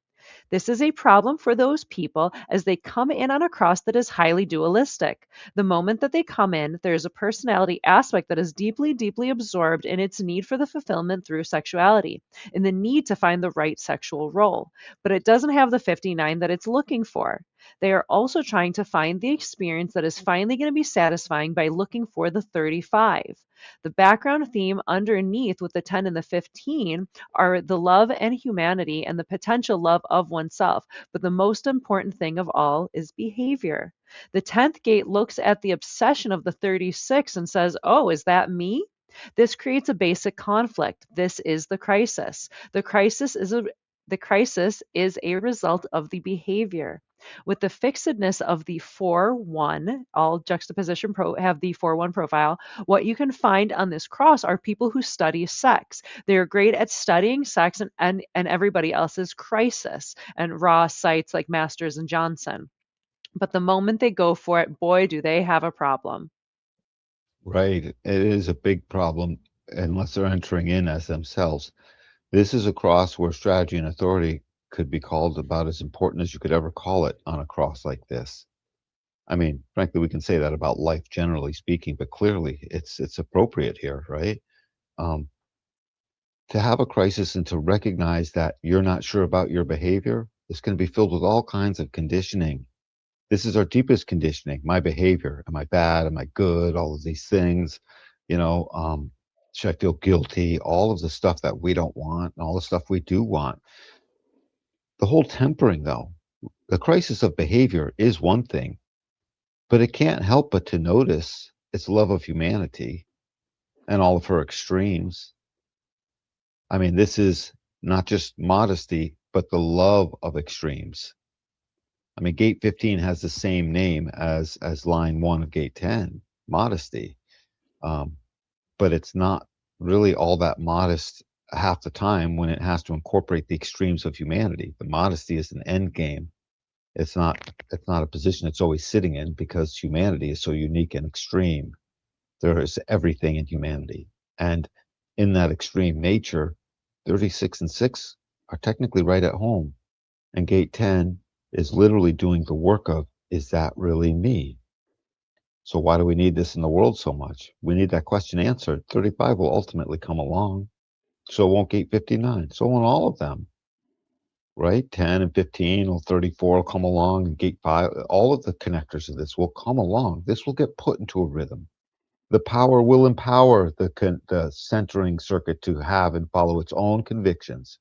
This is a problem for those people as they come in on a cross that is highly dualistic. The moment that they come in, there is a personality aspect that is deeply, deeply absorbed in its need for the fulfillment through sexuality, in the need to find the right sexual role. But it doesn't have the 59 that it's looking for. They are also trying to find the experience that is finally going to be satisfying by looking for the 35. The background theme underneath with the 10 and the 15 are the love and humanity and the potential love of oneself. But the most important thing of all is behavior. The 10th gate looks at the obsession of the 36 and says, "Oh, is that me?" This creates a basic conflict. This is the crisis. The crisis is a result of the behavior. With the fixedness of the 4-1, all juxtaposition have the 4-1 profile, what you can find on this cross are people who study sex. They're great at studying sex and everybody else's crisis, and raw sites like Masters and Johnson. But the moment they go for it, boy, do they have a problem. Right. It is a big problem unless they're entering in as themselves. This is a cross where strategy and authority could be called about as important as you could ever call it on a cross like this. I mean, frankly, we can say that about life generally speaking, but clearly it's appropriate here, right? Um, to have a crisis and to recognize that you're not sure about your behavior is going to be filled with all kinds of conditioning. This is our deepest conditioning. My behavior. Am I bad? Am I good? All of these things, you know, should I feel guilty? All of the stuff that we don't want and all the stuff we do want. The whole tempering, though, the crisis of behavior is one thing, but it can't help but to notice its love of humanity and all of her extremes. I mean, this is not just modesty, but the love of extremes. I mean, gate 15 has the same name as line 1 of gate 10, modesty. Um, but it's not really all that modest half the time when it has to incorporate the extremes of humanity. The modesty is an end game. It's not a position it's always sitting in because humanity is so unique and extreme. There is everything in humanity. And in that extreme nature, 36 and 6 are technically right at home. And gate 10 is literally doing the work of, is that really me? So why do we need this in the world so much? We need that question answered. 35 will ultimately come along. So won't gate 59. So won't all of them, right? 10 and 15 or 34 will come along and gate 5. All of the connectors of this will come along. This will get put into a rhythm. The power will empower the centering circuit to have and follow its own convictions.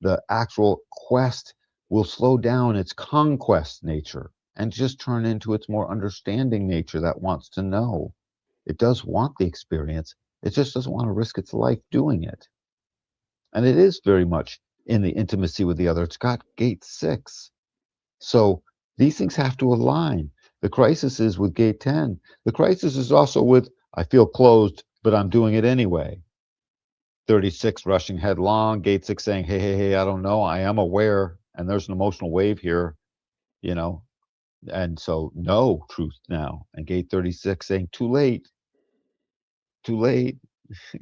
The actual quest will slow down its conquest nature and just turn into its more understanding nature that wants to know. It does want the experience. It just doesn't want to risk its life doing it. And it is very much in the intimacy with the other. It's got gate 6. So these things have to align. The crisis is with gate 10. The crisis is also with, I feel closed, but I'm doing it anyway. 36 rushing headlong, gate 6 saying, hey, hey, hey, I don't know. I am aware. And there's an emotional wave here, you know. And so, no truth now. And gate 36 saying, too late, too late.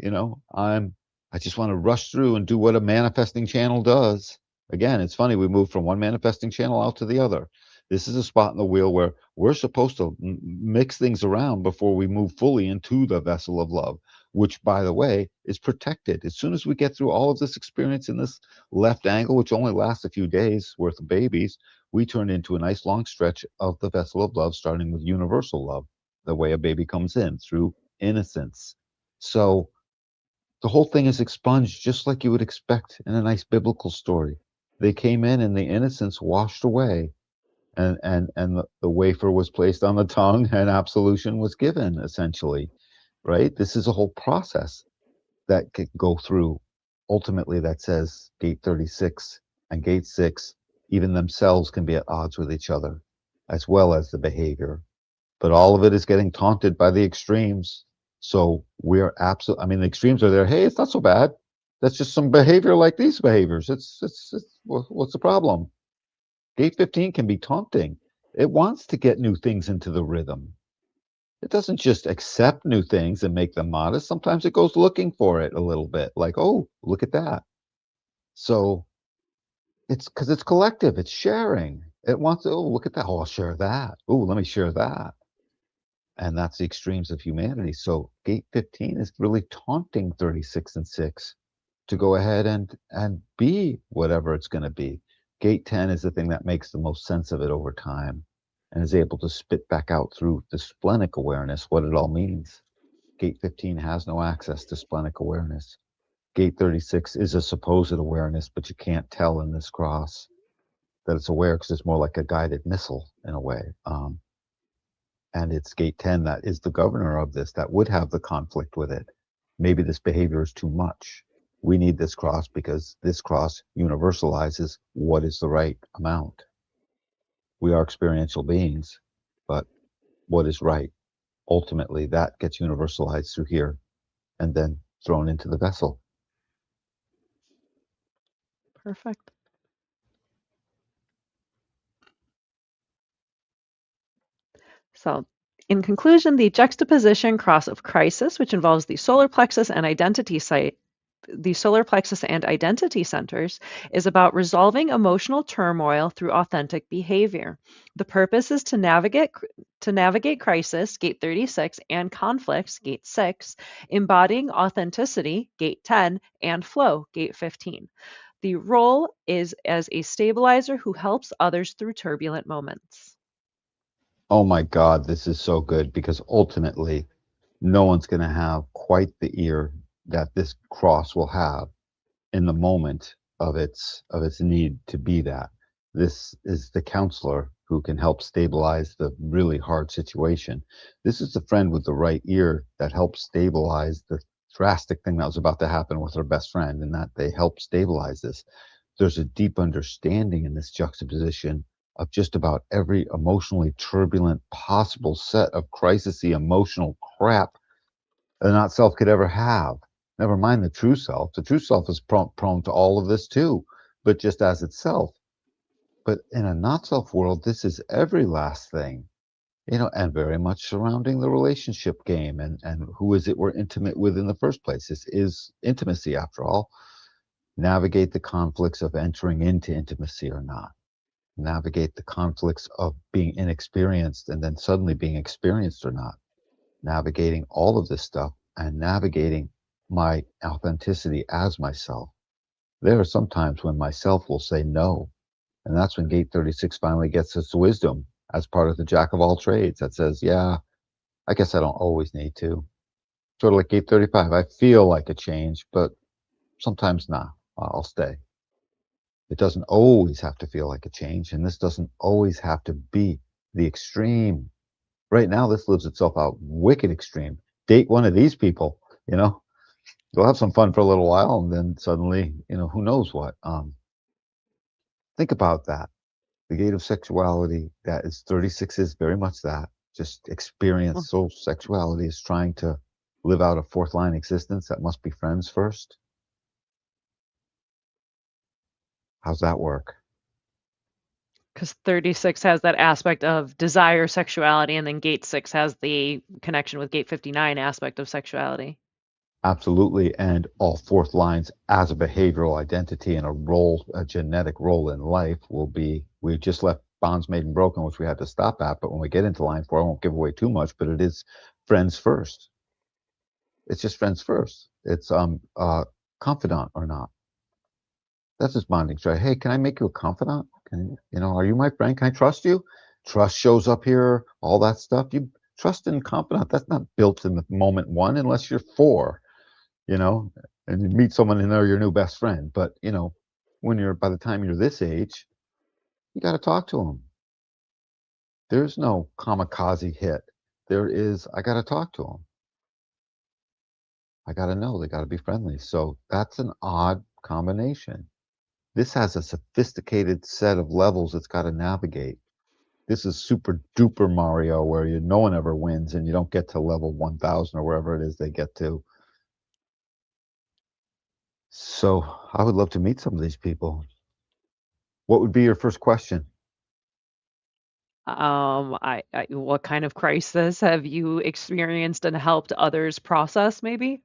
I just want to rush through and do what a manifesting channel does. Again, it's funny, we move from one manifesting channel out to the other. This is a spot in the wheel where we're supposed to mix things around before we move fully into the vessel of love, which, by the way, is protected. As soon as we get through all of this experience in this left angle, which only lasts a few days worth of babies, we turn into a nice long stretch of the vessel of love, starting with universal love, the way a baby comes in through innocence. So the whole thing is expunged just like you would expect in a nice biblical story. They came in and the innocence washed away, and the wafer was placed on the tongue and absolution was given, essentially, right? This is a whole process that could go through ultimately that says gate 36 and gate 6 even themselves can be at odds with each other as well as the behavior, but all of it is getting taunted by the extremes. So we're absolutely, I mean, the extremes are there. Hey, it's not so bad. That's just some behavior like these behaviors. What's the problem? Gate 15 can be taunting. It wants to get new things into the rhythm. It doesn't just accept new things and make them modest. Sometimes it goes looking for it a little bit, like, oh, look at that. So it's because it's collective, it's sharing. It wants, oh, look at that. Oh, I'll share that. Oh, let me share that. And that's the extremes of humanity. So gate 15 is really taunting 36 and 6 to go ahead and be whatever it's going to be. Gate 10 is the thing that makes the most sense of it over time and is able to spit back out through the splenic awareness what it all means. Gate 15 has no access to splenic awareness. Gate 36 is a supposed awareness, but you can't tell in this cross that it's aware because it's more like a guided missile in a way. And it's gate 10 that is the governor of this, that would have the conflict with it. Maybe this behavior is too much. We need this cross because this cross universalizes what is the right amount. We are experiential beings, but what is right? Ultimately, that gets universalized through here and then thrown into the vessel. Perfect. So, in conclusion, the juxtaposition cross of crisis, which involves the solar plexus and identity site, the solar plexus and identity centers, is about resolving emotional turmoil through authentic behavior. The purpose is to navigate crisis, gate 36, and conflicts, gate 6, embodying authenticity, gate 10, and flow, gate 15. The role is as a stabilizer who helps others through turbulent moments. Oh my God, this is so good because ultimately, no one's going to have quite the ear that this cross will have in the moment of its need to be that. This is the counselor who can help stabilize the really hard situation. This is the friend with the right ear that helps stabilize the drastic thing that was about to happen with her best friend, and that they help stabilize this. There's a deep understanding in this juxtaposition of just about every emotionally turbulent possible set of crisisy emotional crap the not self could ever have. Never mind the true self. The true self is prone to all of this too, but just as itself. But in a not self world, this is every last thing, and very much surrounding the relationship game and who is it we're intimate with in the first place. This is intimacy after all. Navigate the conflicts of entering into intimacy or not. Navigate the conflicts of being inexperienced and then suddenly being experienced or not. Navigating all of this stuff and navigating my authenticity as myself. There are some times when myself will say no. And that's when gate 36 finally gets its wisdom as part of the jack of all trades that says, yeah, I guess I don't always need to. Sort of like gate 35. I feel like a change, but sometimes not. I'll stay. It doesn't always have to feel like a change. And this doesn't always have to be the extreme. Right now, this lives itself out wicked extreme. Date one of these people, you know, you'll have some fun for a little while, and then suddenly, who knows what. Think about that. The gate of sexuality, that is 36 is very much that. Just experience. Well, So sexuality is trying to live out a fourth line existence that must be friends first. How's that work? because 36 has that aspect of desire, sexuality, and then gate 6 has the connection with gate 59 aspect of sexuality. Absolutely. And all fourth lines as a behavioral identity and a role, a genetic role in life will be, we just left bonds made and broken, which we had to stop at. But when we get into line 4, I won't give away too much, but it is friends first. It's just friends first. It's confidant or not. That's his bonding strategy. Hey, can I make you a confidant? Are you my friend? Can I trust you? Trust shows up here, all that stuff. You trust and confidant, that's not built in the moment one unless you're 4, you know, and you meet someone and they're your new best friend. But, when you're, by the time you're this age, you got to talk to them. There's no kamikaze hit. There is, I got to talk to them. I got to know they got to be friendly. So that's an odd combination. This has a sophisticated set of levels it's got to navigate. This is super duper Mario where no one ever wins and you don't get to level 1000 or wherever it is they get to. So I would love to meet some of these people. What would be your first question? What kind of crisis have you experienced and helped others process, maybe?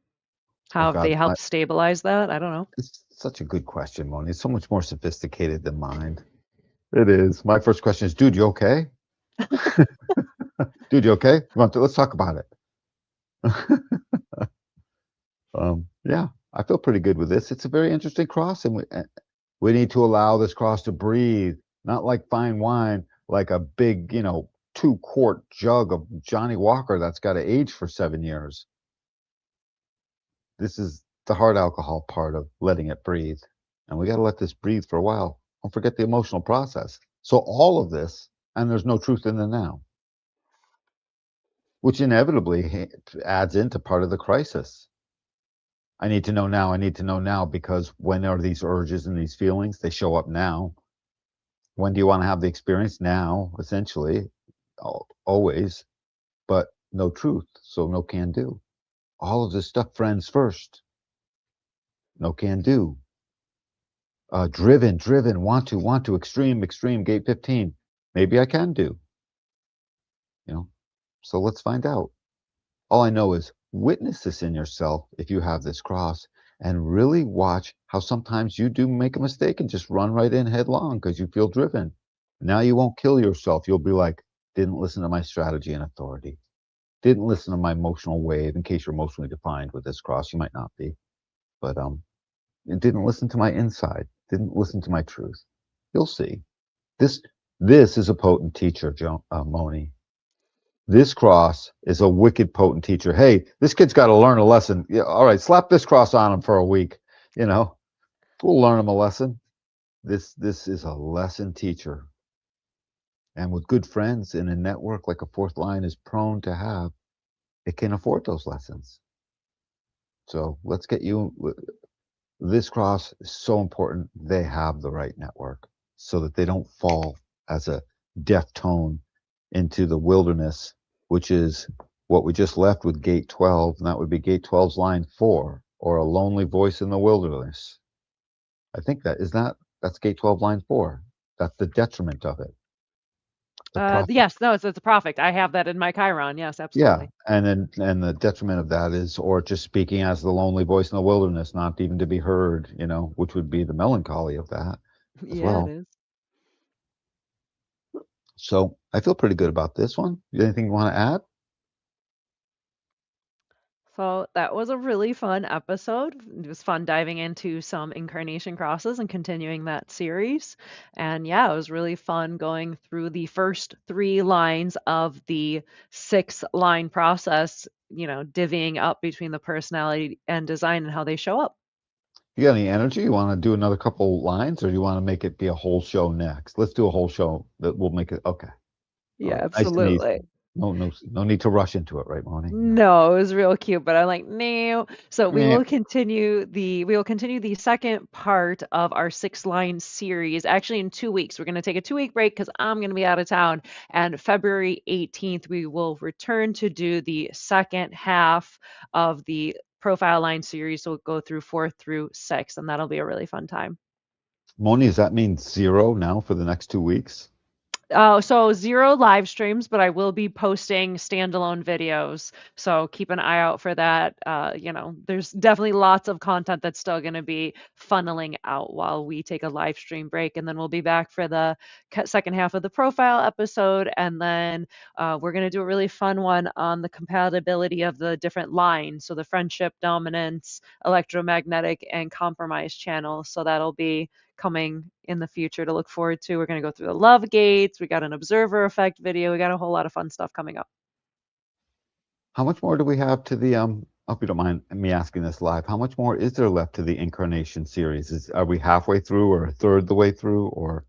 Oh How have God, they helped stabilize that? I don't know. it's such a good question, Moni. It's so much more sophisticated than mine. It is. My first question is, dude, you okay? Dude, you okay? Let's talk about it. Yeah, I feel pretty good with this. It's a very interesting cross, and We need to allow this cross to breathe, not like fine wine, like a big, 2-quart jug of Johnny Walker that's got to age for 7 years. This is the hard alcohol part of letting it breathe. And we got to let this breathe for a while. Don't forget the emotional process. So, all of this, and there's no truth in the now, which inevitably adds into part of the crisis. I need to know now. I need to know now because when are these urges and these feelings? They show up now. When do you want to have the experience? Now, essentially, always, but no truth. So, no can do. All of this stuff, friends, first. No can do. Driven, want to, extreme, gate 15. Maybe I can do, you know. So let's find out. All I know is witness this in yourself if you have this cross and really watch how sometimes you do make a mistake and just run right in headlong because you feel driven. Now you won't kill yourself. You'll be like, didn't listen to my strategy and authority. Didn't listen to my emotional wave in case you're emotionally defined with this cross. You might not be, but it didn't listen to my inside, didn't listen to my truth. You'll see. This this is a potent teacher, Moni. This cross is a wicked potent teacher. Hey, this kid's got to learn a lesson. Yeah, all right, slap this cross on him for a week. You know, we'll learn him a lesson. This is a lesson teacher, and with good friends in a network like a fourth line is prone to have, it can afford those lessons. So let's get you. This cross is so important. They have the right network so that they don't fall as a deaf tone into the wilderness, which is what we just left with gate 12, and that would be gate 12's line 4, or a lonely voice in the wilderness. I think that's gate 12 line 4. That's the detriment of it. The prophet. Yes, no, it's perfect. I have that in my Chiron. Yes, Yeah, absolutely. and the detriment of that is, or just speaking as the lonely voice in the wilderness, not even to be heard, which would be the melancholy of that as Yeah, it well. is. So I feel pretty good about this one. Anything you want to add? So that was a really fun episode. It was fun diving into some incarnation crosses and continuing that series. And yeah, it was really fun going through the first three lines of the 6 line process, divvying up between the personality and design and how they show up. You got any energy? You want to do another couple lines, or you want to make it be a whole show next? Let's do a whole show that will make it okay. All Yeah, right, nice and easy. absolutely. No need to rush into it, right, Moni? No. No, it was real cute, but I'm like, no. So Meh. we will continue the second part of our 6 line series actually in 2 weeks. We're going to take a 2 week break because I'm going to be out of town. And February 18th, we will return to do the second half of the profile line series. So we'll go through 4 through 6, and that'll be a really fun time. Moni, does that mean 0 now for the next 2 weeks? So 0 live streams, but I will be posting standalone videos. So keep an eye out for that. There's definitely lots of content that's still going to be funneling out while we take a live stream break. And then we'll be back for the second half of the profile episode. And then we're going to do a really fun one on the compatibility of the different lines. So the friendship, dominance, electromagnetic, and compromise channels. So that'll be coming in the future to look forward to. We're going to go through the love gates. We got an observer effect video. We got a whole lot of fun stuff coming up. How much more do we have to the I hope you don't mind me asking this live. How much more is there left to the incarnation series? Are we halfway through or a third the way through or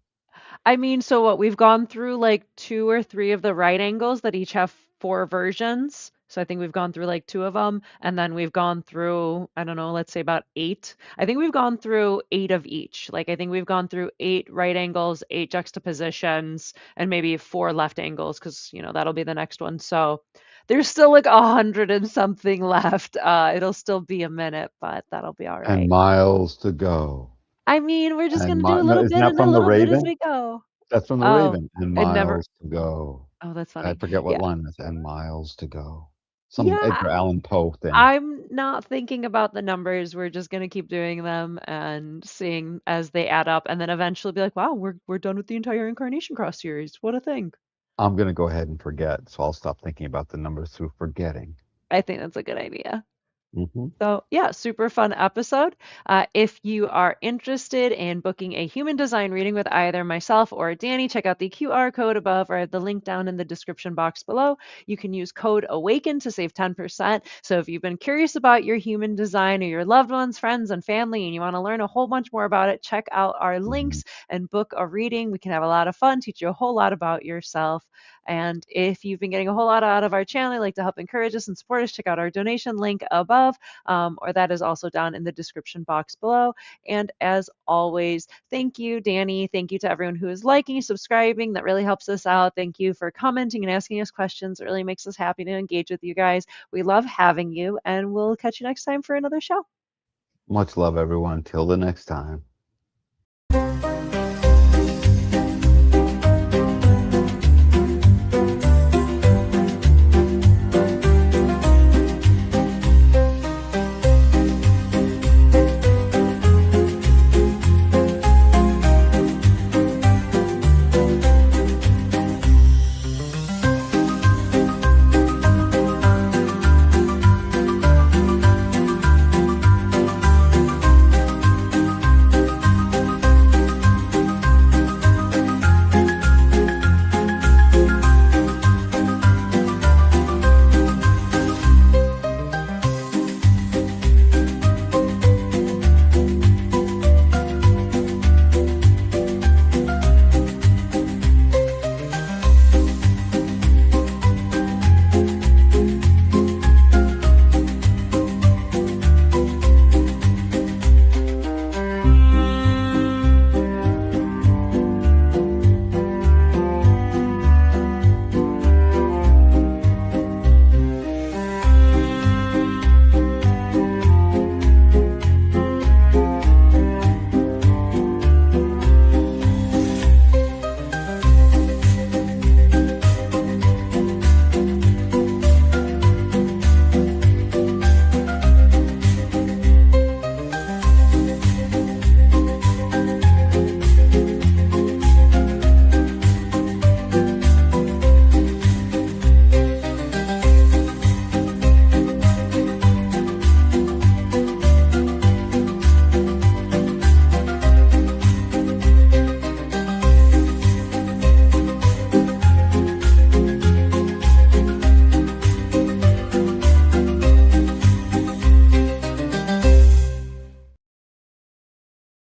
I mean, so what we've gone through like 2 or 3 of the right angles that each have 4 versions. So I think we've gone through like 2 of them, and then we've gone through, I don't know, let's say about 8. I think we've gone through 8 of each. Like I think we've gone through 8 right angles, 8 juxtapositions, and maybe 4 left angles, because that'll be the next one. So there's still like 100 and something left. It'll still be a minute, but that'll be all and right. miles to go? I mean, we're just And gonna do a no, little isn't bit that and a from the little bit as Raven? we go. That's from the Oh, Raven. And it never. miles to go. Oh, that's I funny. forget what Yeah. line that's and miles to go. Some Yeah, Edgar Allan Poe thing. I'm not thinking about the numbers. We're just gonna keep doing them and seeing as they add up, and then eventually be like, wow, we're done with the entire Incarnation Cross series. What a thing. I'm gonna go ahead and forget, so I'll stop thinking about the numbers through forgetting. I think that's a good idea. Hmm. So, yeah, super fun episode. If you are interested in booking a human design reading with either myself or Danny, check out the QR code above or the link down in the description box below. You can use code AWAKEN to save 10%. So, if you've been curious about your human design or your loved ones, friends, and family, and you want to learn a whole bunch more about it, check out our Hmm. links and book a reading. We can have a lot of fun, teach you a whole lot about yourself. And if you've been getting a whole lot out of our channel, like to help encourage us and support us, check out our donation link above, or that is also down in the description box below. And as always, thank you, Danny. Thank you to everyone who is liking, subscribing. That really helps us out. Thank you for commenting and asking us questions. It really makes us happy to engage with you guys. We love having you, and we'll catch you next time for another show. Much love, everyone. Till the next time.